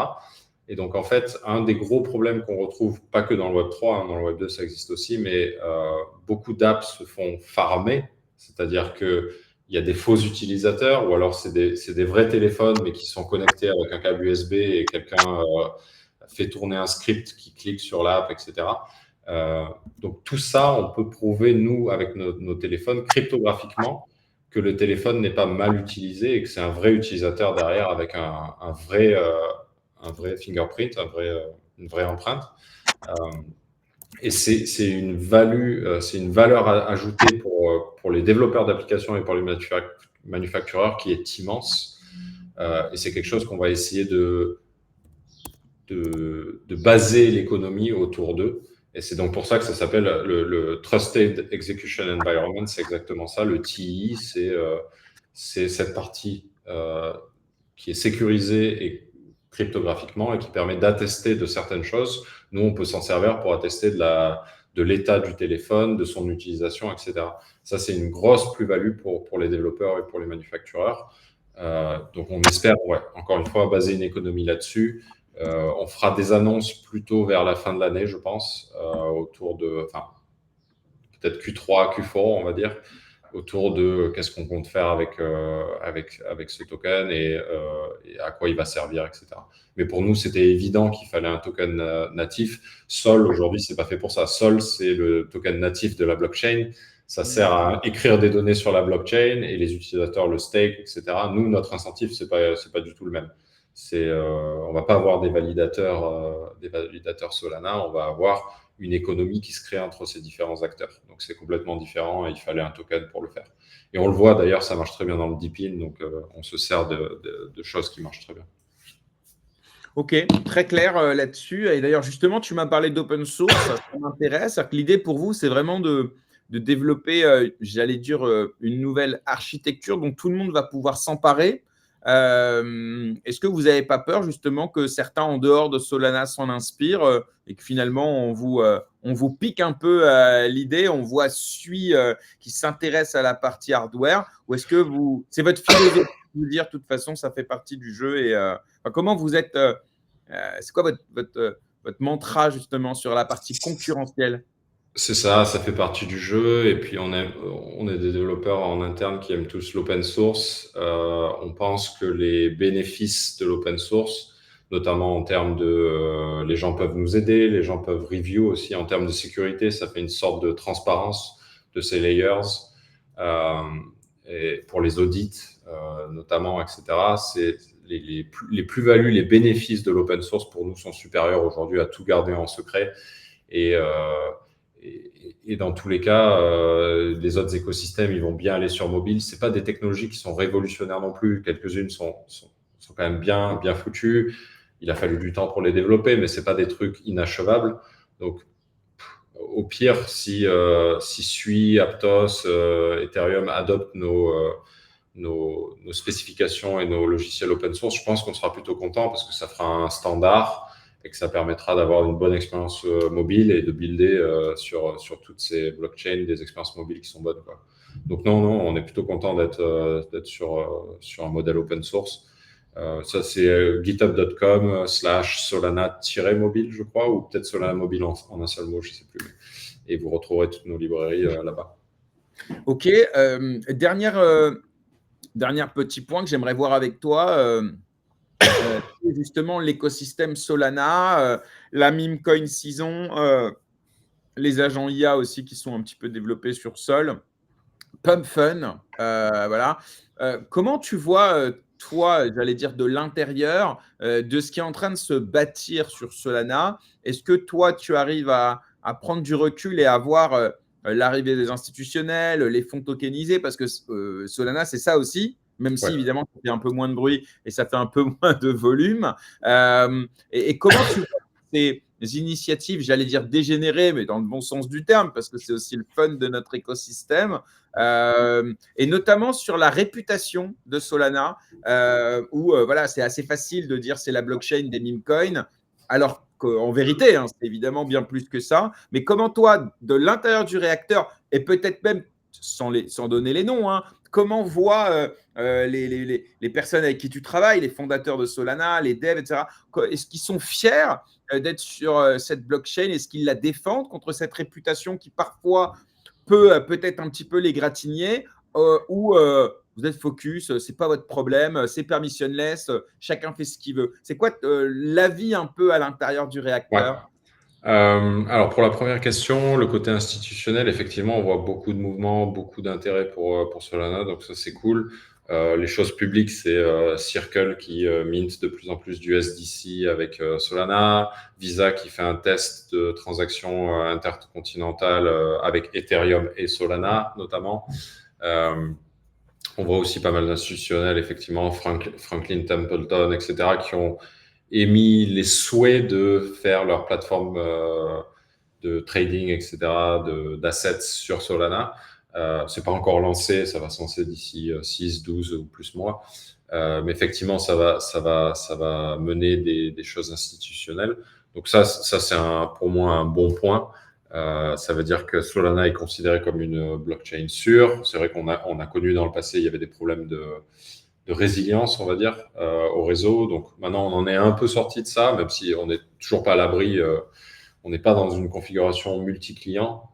B: Et donc, en fait, un des gros problèmes qu'on retrouve, pas que dans le Web3, dans le Web2, ça existe aussi, mais beaucoup d'apps se font farmer, c'est-à-dire qu'il y a des faux utilisateurs ou alors c'est des vrais téléphones, mais qui sont connectés avec un câble USB et quelqu'un fait tourner un script qui clique sur l'app, etc. Donc, tout ça, on peut prouver, nous, avec nos téléphones, cryptographiquement, que le téléphone n'est pas mal utilisé et que c'est un vrai utilisateur derrière avec un vrai fingerprint, une vraie empreinte. Et c'est une valeur ajoutée pour les développeurs d'applications et pour les manufactureurs qui est immense. Et c'est quelque chose qu'on va essayer de baser l'économie autour d'eux. Et c'est donc pour ça que ça s'appelle le Trusted Execution Environment. C'est exactement ça. Le TI, c'est cette partie qui est sécurisée et cryptographiquement et qui permet d'attester de certaines choses. Nous, on peut s'en servir pour attester de l'état du téléphone, de son utilisation, etc. Ça, c'est une grosse plus-value pour les développeurs et pour les manufactureurs. Donc, on espère, encore une fois, baser une économie là-dessus. On fera des annonces plutôt vers la fin de l'année, je pense, autour de, peut-être Q3, Q4, on va dire, autour de qu'est-ce qu'on compte faire avec ce token et à quoi il va servir, etc. Mais pour nous, c'était évident qu'il fallait un token natif. Sol, aujourd'hui, c'est pas fait pour ça. Sol, c'est le token natif de la blockchain. Ça sert à écrire des données sur la blockchain et les utilisateurs le stake, etc. Nous, notre incentive, c'est pas du tout le même. On va pas avoir des validateurs Solana, on va avoir une économie qui se crée entre ces différents acteurs. Donc, c'est complètement différent et il fallait un token pour le faire. Et on le voit d'ailleurs, ça marche très bien dans le DePIN, donc on se sert de choses qui marchent très bien.
A: Ok, très clair là-dessus. Et d'ailleurs, justement, tu m'as parlé d'open source, ça m'intéresse. L'idée pour vous, c'est vraiment de de développer, j'allais dire, une nouvelle architecture dont tout le monde va pouvoir s'emparer. Est-ce que vous n'avez pas peur justement que certains en dehors de Solana s'en inspirent et que finalement on vous pique un peu l'idée, on voit celui qui s'intéresse à la partie hardware, ou est-ce que c'est votre philosophie de vous dire de toute façon ça fait partie du jeu et comment vous êtes c'est quoi votre mantra justement sur la partie concurrentielle?
B: C'est ça, ça fait partie du jeu. Et puis, on est des développeurs en interne qui aiment tous l'open source. On pense que les bénéfices de l'open source, notamment en termes de les gens peuvent nous aider, les gens peuvent review aussi en termes de sécurité, ça fait une sorte de transparence de ces layers. Et pour les audits, notamment, etc., c'est les plus-values, les bénéfices de l'open source pour nous sont supérieurs aujourd'hui à tout garder en secret. Et dans tous les cas, les autres écosystèmes, ils vont bien aller sur mobile. C'est pas des technologies qui sont révolutionnaires non plus. Quelques-unes sont quand même bien foutues. Il a fallu du temps pour les développer, mais c'est pas des trucs inachevables. Donc, au pire, si Sui, Aptos, Ethereum adoptent nos spécifications et nos logiciels open source, je pense qu'on sera plutôt content parce que ça fera un standard et que ça permettra d'avoir une bonne expérience mobile et de builder sur toutes ces blockchains des expériences mobiles qui sont bonnes, quoi. Donc non, on est plutôt content d'être sur un modèle open source. Ça, c'est github.com/solana-mobile, je crois, ou peut-être Solana mobile en un seul mot, je ne sais plus. Et vous retrouverez toutes nos librairies là-bas.
A: Ok, dernier petit point que j'aimerais voir avec toi. Justement l'écosystème Solana, la meme coin season, les agents IA aussi qui sont un petit peu développés sur Sol, Pump Fun, voilà. Comment tu vois, toi, j'allais dire de l'intérieur, de ce qui est en train de se bâtir sur Solana? Est-ce que toi, tu arrives à prendre du recul et à voir l'arrivée des institutionnels, les fonds tokenisés? Parce que Solana, c'est ça aussi, même si évidemment, ça fait un peu moins de bruit et ça fait un peu moins de volume. Et comment tu vois ces initiatives, j'allais dire dégénérées, mais dans le bon sens du terme, parce que c'est aussi le fun de notre écosystème, et notamment sur la réputation de Solana, où voilà, c'est assez facile de dire c'est la blockchain des meme coins, alors qu'en vérité, hein, c'est évidemment bien plus que ça. Mais comment toi, de l'intérieur du réacteur, et peut-être même sans donner les noms, hein, comment voient les personnes avec qui tu travailles, les fondateurs de Solana, les devs, etc. Est-ce qu'ils sont fiers d'être sur cette blockchain? Est-ce qu'ils la défendent contre cette réputation qui parfois peut peut-être un petit peu les gratigner, ou vous êtes focus, c'est pas votre problème, c'est permissionless, chacun fait ce qu'il veut? C'est quoi l'avis un peu à l'intérieur du réacteur?
B: Alors pour la première question, le côté institutionnel, effectivement, on voit beaucoup de mouvements, beaucoup d'intérêt pour Solana, donc ça c'est cool. Les choses publiques, c'est Circle qui mint de plus en plus d'USDC avec Solana, Visa qui fait un test de transaction intercontinentale avec Ethereum et Solana notamment. On voit aussi pas mal d'institutionnels, effectivement, Franklin Templeton, etc., qui ont émis les souhaits de faire leur plateforme de trading, etc., d'assets sur Solana. C'est pas encore lancé, ça va se lancer d'ici 6, 12 ou plus mois. Mais effectivement, ça va mener des choses institutionnelles. Donc ça c'est pour moi un bon point. Ça veut dire que Solana est considéré comme une blockchain sûre. C'est vrai qu'on a connu dans le passé, il y avait des problèmes de résilience, on va dire, au réseau. Donc maintenant, on en est un peu sorti de ça, même si on n'est toujours pas à l'abri. On n'est pas dans une configuration multi-client.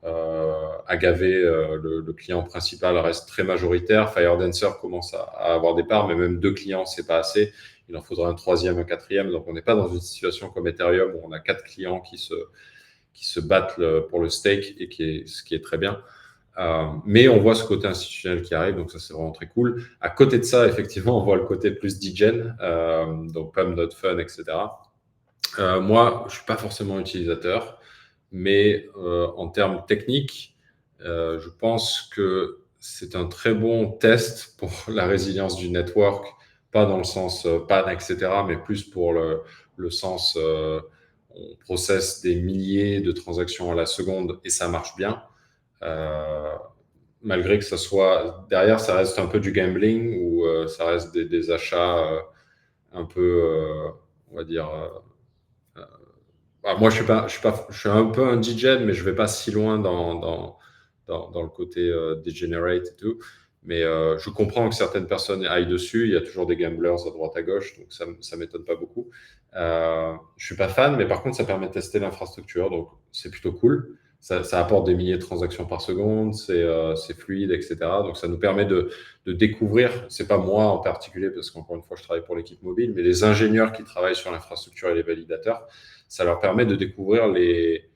B: Agave, le client principal, reste très majoritaire. FireDancer commence à avoir des parts, mais même 2 clients, c'est pas assez. Il en faudra un 3e, un 4e. Donc on n'est pas dans une situation comme Ethereum où on a 4 clients qui se battent pour le stake, et ce qui est très bien. Mais on voit ce côté institutionnel qui arrive, donc ça c'est vraiment très cool. À côté de ça, effectivement, on voit le côté plus degen, donc Pump.fun, etc. Moi, je ne suis pas forcément utilisateur, mais en termes techniques, je pense que c'est un très bon test pour la résilience du network, pas dans le sens panne, etc., mais plus pour le sens on processe des milliers de transactions à la seconde et ça marche bien. malgré que ça soit derrière, ça reste un peu du gambling ou ça reste des achats un peu, on va dire. Moi, je suis un peu un DJ, mais je vais pas si loin dans le côté degenerate et tout. Mais je comprends que certaines personnes aillent dessus. Il y a toujours des gamblers à droite à gauche, donc ça m'étonne pas beaucoup. Je suis pas fan, mais par contre, ça permet de tester l'infrastructure, donc c'est plutôt cool. Ça apporte des milliers de transactions par seconde, c'est fluide, etc. Donc ça nous permet de découvrir. C'est pas moi en particulier, parce qu'encore une fois, je travaille pour l'équipe mobile, mais les ingénieurs qui travaillent sur l'infrastructure et les validateurs, ça leur permet de découvrir les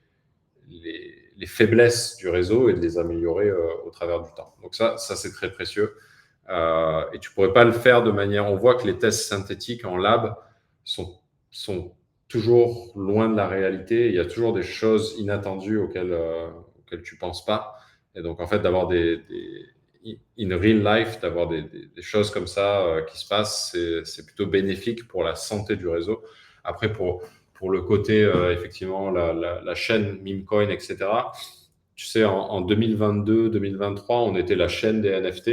B: faiblesses du réseau et de les améliorer au travers du temps. Donc ça c'est très précieux. Et tu pourrais pas le faire de manière. On voit que les tests synthétiques en lab sont toujours loin de la réalité. Il y a toujours des choses inattendues auxquelles tu penses pas. Et donc en fait d'avoir in real life, d'avoir des choses comme ça qui se passent, c'est plutôt bénéfique pour la santé du réseau. Après pour le côté, effectivement, la chaîne Memecoin, etc. Tu sais, en 2022-2023, on était la chaîne des NFT.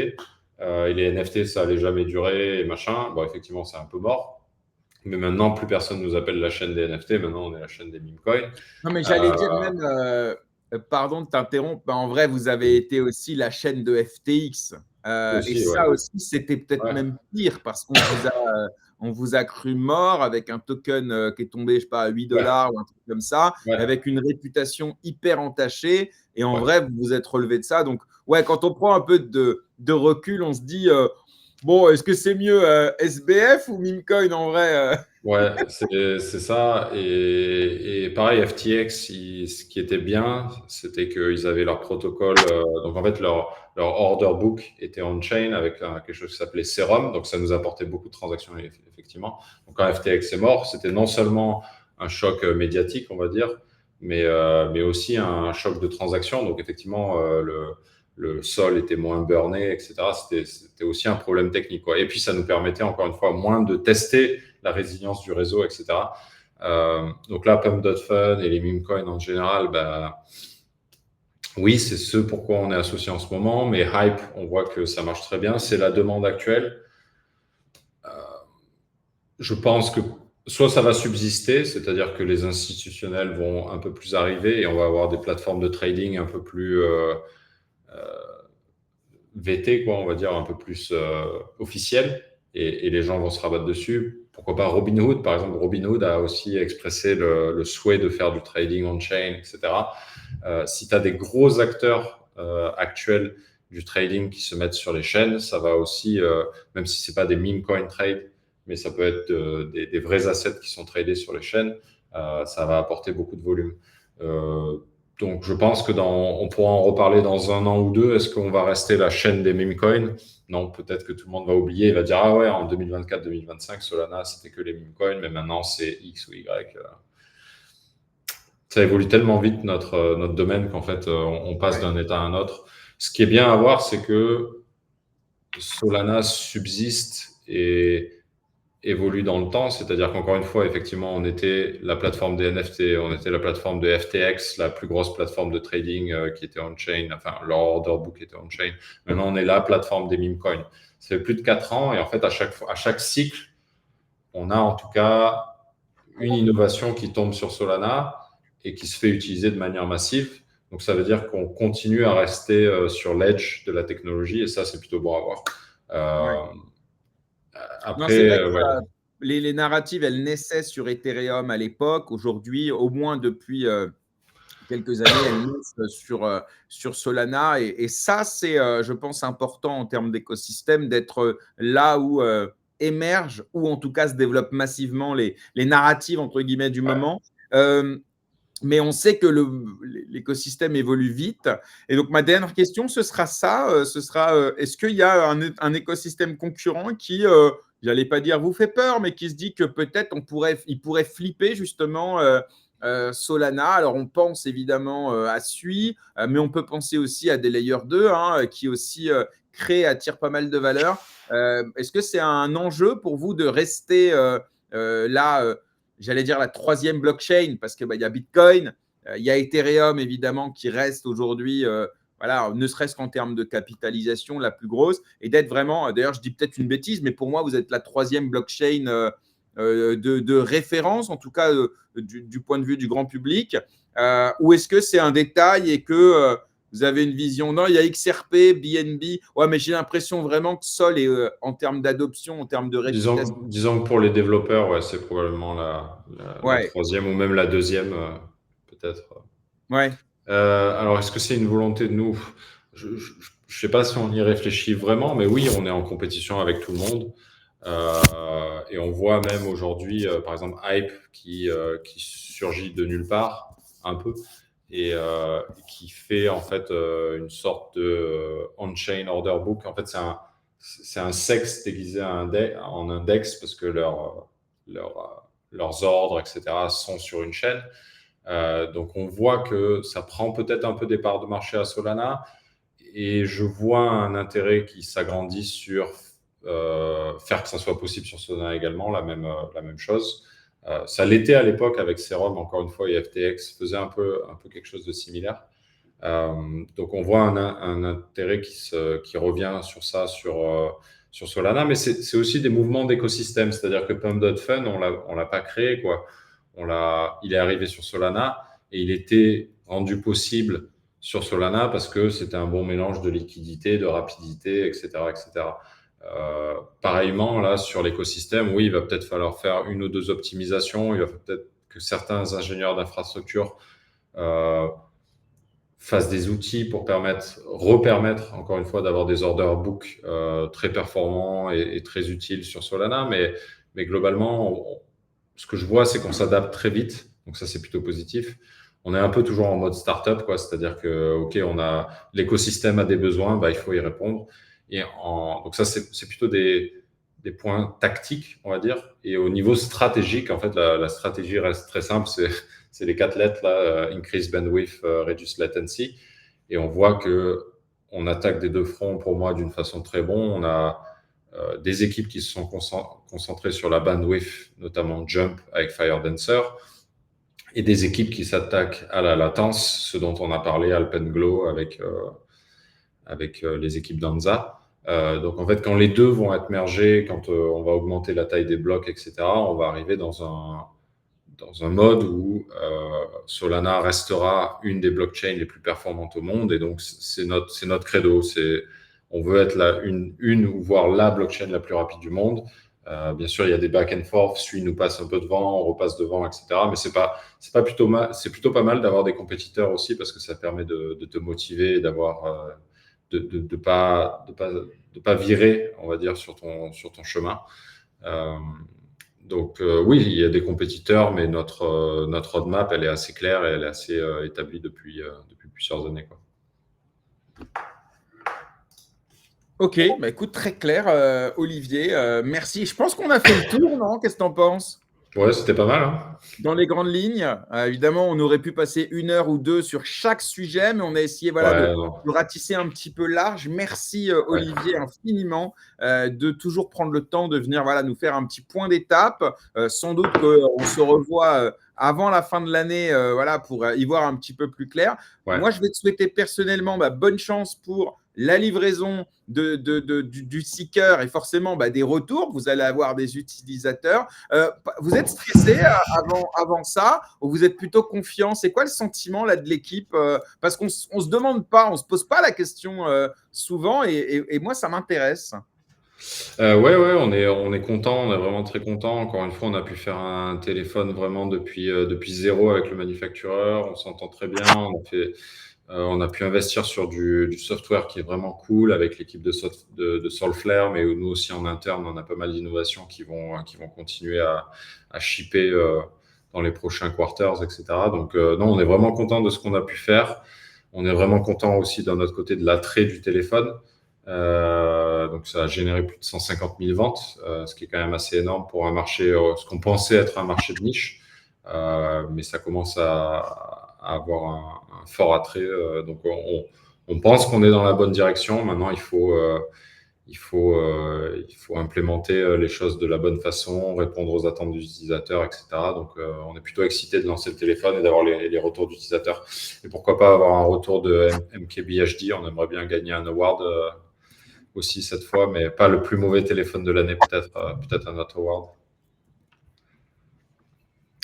B: Et les NFT, ça n'allait jamais durer et machin. Bon, effectivement, c'est un peu mort. Mais maintenant, plus personne nous appelle la chaîne des NFT. Maintenant, on est la chaîne des Memecoin.
A: Non, mais j'allais dire même, pardon de t'interrompre, en vrai, vous avez été aussi la chaîne de FTX. Et
B: Aussi,
A: ça
B: ouais.
A: aussi, c'était peut-être
B: Ouais.
A: même pire parce on vous a cru mort avec un token qui est tombé, je sais pas, à 8 dollars ou un truc comme ça,
B: Ouais.
A: avec une réputation hyper entachée. Et en
B: Ouais.
A: vrai, vous vous êtes relevé de ça. Donc, ouais, quand on prend un peu de recul, on se dit, bon, est-ce que c'est mieux SBF ou Memecoin en vrai
B: Ouais, c'est ça. Et pareil, FTX, ce qui était bien, c'était qu'ils avaient leur protocole. Donc en fait, leur order book était on-chain avec quelque chose qui s'appelait Serum. Donc ça nous apportait beaucoup de transactions, effectivement. Donc quand FTX est mort, c'était non seulement un choc médiatique, on va dire, mais aussi un choc de transactions. Donc effectivement, le sol était moins burné, etc. C'était aussi un problème technique, quoi. Et puis ça nous permettait encore une fois moins de tester la résilience du réseau, etc. Donc là, Pump.Fun et les memecoins en général, oui, c'est ce pourquoi on est associé en ce moment, mais Hype, on voit que ça marche très bien. C'est la demande actuelle. Je pense que soit ça va subsister, c'est-à-dire que les institutionnels vont un peu plus arriver et on va avoir des plateformes de trading un peu plus VT, quoi, on va dire, un peu plus officielles, et les gens vont se rabattre dessus. Pourquoi pas Robinhood, par exemple. Robinhood a aussi expressé le souhait de faire du trading on-chain, etc. Si tu as des gros acteurs actuels du trading qui se mettent sur les chaînes, ça va aussi, même si ce n'est pas des meme coin trade, mais ça peut être des vrais assets qui sont tradés sur les chaînes, ça va apporter beaucoup de volume. Donc, je pense que on pourra en reparler dans 1 an ou 2. Est-ce qu'on va rester la chaîne des meme coins? Non, peut-être que tout le monde va oublier. Il va dire, ah ouais, en 2024-2025, Solana, c'était que les meme coins, mais maintenant, c'est X ou Y. Ça évolue tellement vite, notre domaine, qu'en fait, on passe d'un état à un autre. Ce qui est bien à voir, c'est que Solana subsiste et évolue dans le temps, c'est-à-dire qu'encore une fois, effectivement, on était la plateforme des NFT, on était la plateforme de FTX, la plus grosse plateforme de trading qui était on-chain, enfin, leur order book était on-chain. Maintenant, on est la plateforme des meme coins. Ça fait plus de 4 ans et en fait, à chaque cycle, on a en tout cas une innovation qui tombe sur Solana et qui se fait utiliser de manière massive. Donc, ça veut dire qu'on continue à rester sur l'edge de la technologie et ça, c'est plutôt bon à voir.
A: Non, c'est vrai que
B: Ouais.
A: les narratives, elles naissaient sur Ethereum à l'époque. Aujourd'hui, au moins depuis quelques années, elles naissent sur Solana. Et ça, c'est, je pense, important en termes d'écosystème d'être là où émergent ou en tout cas se développent massivement les narratives, entre guillemets, du moment. Mais on sait que l'écosystème évolue vite. Et donc, ma dernière question, ce sera ça. Ce sera, est-ce qu'il y a un écosystème concurrent qui, j'allais pas dire vous fait peur, mais qui se dit que peut-être il pourrait flipper justement Solana. Alors, on pense évidemment à Sui, mais on peut penser aussi à des Layer 2 qui aussi attirent pas mal de valeur. Est-ce que c'est un enjeu pour vous de rester là j'allais dire la troisième blockchain parce que y a Bitcoin, il y a Ethereum évidemment qui reste aujourd'hui voilà, ne serait-ce qu'en termes de capitalisation, la plus grosse, et d'être vraiment, d'ailleurs, je dis peut-être une bêtise, mais pour moi, vous êtes la 3e blockchain de référence, en tout cas du point de vue du grand public, ou est-ce que c'est un détail et que vous avez une vision? Non, il y a XRP, BNB, ouais, mais j'ai l'impression vraiment que Sol est en termes d'adoption, en termes de réputation.
B: Disons que pour les développeurs, ouais, c'est probablement la
A: Ouais,
B: 3e ou même la 2e, peut-être.
A: ouais.
B: Alors, est-ce que c'est une volonté de nous? Je ne sais pas si on y réfléchit vraiment, mais oui, on est en compétition avec tout le monde. Et on voit même aujourd'hui, par exemple, Hype qui surgit de nulle part, un peu, et qui fait en fait une sorte de on-chain order book. En fait, c'est un sexe déguisé en index parce que leurs ordres, etc., sont sur une chaîne. Donc, on voit que ça prend peut-être un peu des parts de marché à Solana, et je vois un intérêt qui s'agrandit sur faire que ça soit possible sur Solana également, la même chose. Ça l'était à l'époque avec Serum, encore une fois, et FTX faisait un peu quelque chose de similaire. Donc, on voit un intérêt qui revient sur ça, sur Solana, mais c'est aussi des mouvements d'écosystème, c'est-à-dire que Pump.Fun, on l'a pas créé, quoi. Il est arrivé sur Solana et il était rendu possible sur Solana parce que c'était un bon mélange de liquidité, de rapidité, etc., etc. Pareillement, là, sur l'écosystème, oui, il va peut-être falloir faire une ou deux optimisations. Il va peut-être que certains ingénieurs d'infrastructure fassent des outils pour repermettre, encore une fois, d'avoir des order books très performants et très utiles sur Solana. Mais globalement, ce que je vois, c'est qu'on s'adapte très vite. Donc ça, c'est plutôt positif. On est un peu toujours en mode startup, quoi. C'est-à-dire que, OK, l'écosystème a des besoins, bah, il faut y répondre. Donc ça, c'est plutôt des points tactiques, on va dire. Et au niveau stratégique, en fait, la stratégie reste très simple. C'est les 4 lettres, là, increase bandwidth, reduce latency. Et on voit que on attaque des deux fronts, pour moi, d'une façon très bonne. On a des équipes qui se sont concentrées sur la bandwidth, notamment Jump avec Firedancer, et des équipes qui s'attaquent à la latence, ce dont on a parlé, Alpenglow avec les équipes d'Anza. Donc en fait, quand les deux vont être mergés, quand on va augmenter la taille des blocs, etc., on va arriver dans un mode où Solana restera une des blockchains les plus performantes au monde. Et donc, c'est notre credo. On veut être une ou voire la blockchain la plus rapide du monde. Bien sûr, il y a des back and forth. Celui nous passe un peu devant, on repasse devant, etc. Mais c'est plutôt pas mal d'avoir des compétiteurs aussi parce que ça permet de te motiver et d'avoir de pas virer, on va dire, sur ton chemin. Donc oui, il y a des compétiteurs, mais notre roadmap, elle est assez claire et elle est assez établie depuis plusieurs années, quoi.
A: Ok, bah écoute, très clair, Olivier. Merci. Je pense qu'on a fait le tour, non? Qu'est-ce que tu en penses?
B: Ouais, c'était pas mal, hein.
A: Dans les grandes lignes, évidemment, on aurait pu passer 1 heure ou 2 sur chaque sujet, mais on a essayé
B: Ouais,
A: de ratisser un petit peu large. Merci,
B: ouais.
A: Olivier, infiniment, de toujours prendre le temps de venir nous faire un petit point d'étape. Sans doute qu'on se revoit avant la fin de l'année pour y voir un petit peu plus clair.
B: Ouais.
A: Moi, je vais te souhaiter personnellement bonne chance pour la livraison du seeker et forcément des retours. Vous allez avoir des utilisateurs. Vous êtes stressé avant ça ou vous êtes plutôt confiant? C'est quoi le sentiment là de l'équipe? Parce qu'on se demande pas, on se pose pas la question souvent et moi ça m'intéresse.
B: Ouais, on est content, on est vraiment très content. Encore une fois, on a pu faire un téléphone vraiment depuis zéro avec le manufactureur. On s'entend très bien. On a pu investir sur du software qui est vraiment cool avec l'équipe de Solflare, mais nous aussi en interne, on a pas mal d'innovations qui vont continuer à shipper dans les prochains quarters, etc. Donc non, on est vraiment content de ce qu'on a pu faire. On est vraiment content aussi d'un autre côté de l'attrait du téléphone. Donc ça a généré plus de 150 000 ventes, ce qui est quand même assez énorme pour un marché, ce qu'on pensait être un marché de niche, mais ça commence à avoir un fort attrait. Donc on pense qu'on est dans la bonne direction. Maintenant, il faut il faut implémenter les choses de la bonne façon, répondre aux attentes des utilisateurs, etc. Donc, on est plutôt excité de lancer le téléphone et d'avoir les retours d'utilisateurs. Et pourquoi pas avoir un retour de MKBHD. On aimerait bien gagner un award aussi cette fois, mais pas le plus mauvais téléphone de l'année, peut-être un autre award.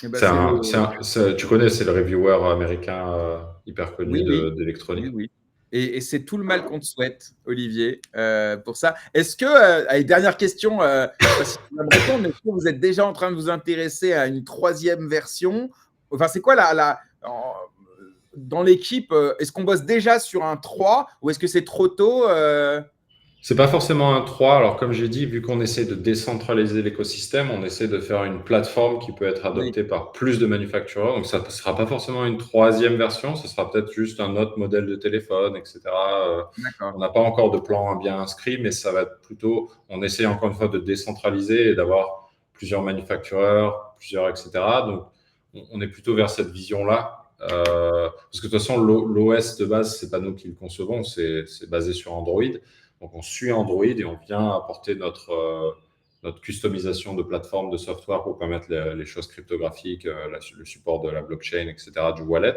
A: Eh ben,
B: tu connais, c'est le reviewer américain hyper connu d'électronique.
A: Oui. Et c'est tout le mal qu'on te souhaite, Olivier, pour ça. Est-ce que, allez, dernière question, je sais pas si tu vas me répondre, mais est-ce que vous êtes déjà en train de vous intéresser à une 3e version? Enfin, c'est quoi dans l'équipe, est-ce qu'on bosse déjà sur un 3 ou est-ce que c'est trop tôt
B: C'est pas forcément un 3. Alors, comme j'ai dit, vu qu'on essaie de décentraliser l'écosystème, on essaie de faire une plateforme qui peut être adoptée par plus de manufacturers. Donc, ça ne sera pas forcément une 3e version. Ce sera peut-être juste un autre modèle de téléphone, etc. On n'a pas encore de plan bien inscrit, mais ça va être plutôt, on essaie encore une fois de décentraliser et d'avoir plusieurs manufacturers, etc. Donc, on est plutôt vers cette vision-là. Parce que de toute façon, l'OS de base, c'est pas nous qui le concevons, c'est basé sur Android. Donc, on suit Android et on vient apporter notre customisation de plateforme de software pour permettre les choses cryptographiques, le support de la blockchain, etc., du wallet.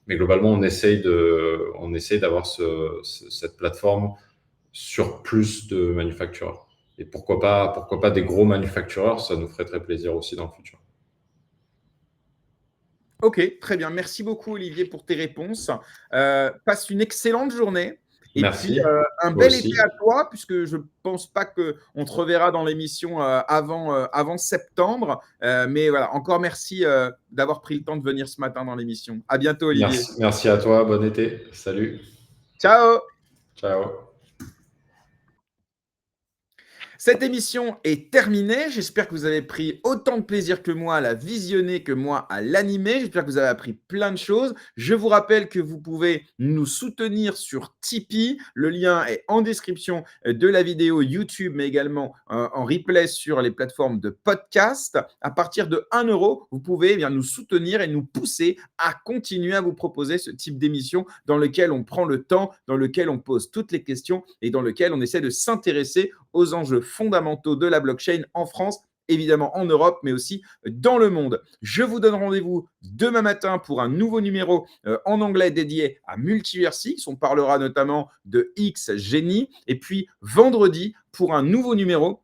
B: Mais globalement, on essaye d'avoir cette plateforme sur plus de manufactureurs. Et pourquoi pas des gros manufactureurs, ça nous ferait très plaisir aussi dans le futur.
A: Ok, très bien. Merci beaucoup, Olivier, pour tes réponses. Passe une excellente journée. Et
B: Merci.
A: puis, un bel été à toi, puisque je ne pense pas qu'on te reverra dans l'émission avant septembre. Mais voilà, encore merci d'avoir pris le temps de venir ce matin dans l'émission. À bientôt, Olivier.
B: Merci à toi. Bon été. Salut.
A: Ciao.
B: Ciao.
A: Cette émission est terminée. J'espère que vous avez pris autant de plaisir que moi à la visionner, que moi à l'animer. J'espère que vous avez appris plein de choses. Je vous rappelle que vous pouvez nous soutenir sur Tipeee. Le lien est en description de la vidéo YouTube, mais également en replay sur les plateformes de podcast. À partir de 1 €, vous pouvez nous soutenir et nous pousser à continuer à vous proposer ce type d'émission dans lequel on prend le temps, dans lequel on pose toutes les questions et dans lequel on essaie de s'intéresser aux enjeux fondamentaux de la blockchain en France, évidemment en Europe, mais aussi dans le monde. Je vous donne rendez-vous demain matin pour un nouveau numéro en anglais dédié à Multiversix. On parlera notamment de X-Genie. Et puis vendredi pour un nouveau numéro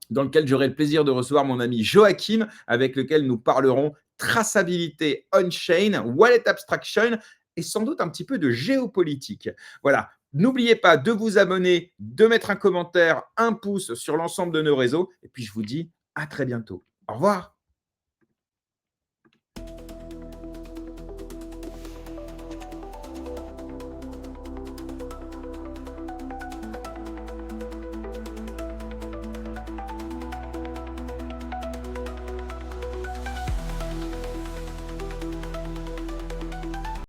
A: dans lequel j'aurai le plaisir de recevoir mon ami Joachim, avec lequel nous parlerons traçabilité on-chain, wallet abstraction et sans doute un petit peu de géopolitique. Voilà. N'oubliez pas de vous abonner, de mettre un commentaire, un pouce sur l'ensemble de nos réseaux. Et puis, je vous dis à très bientôt. Au revoir.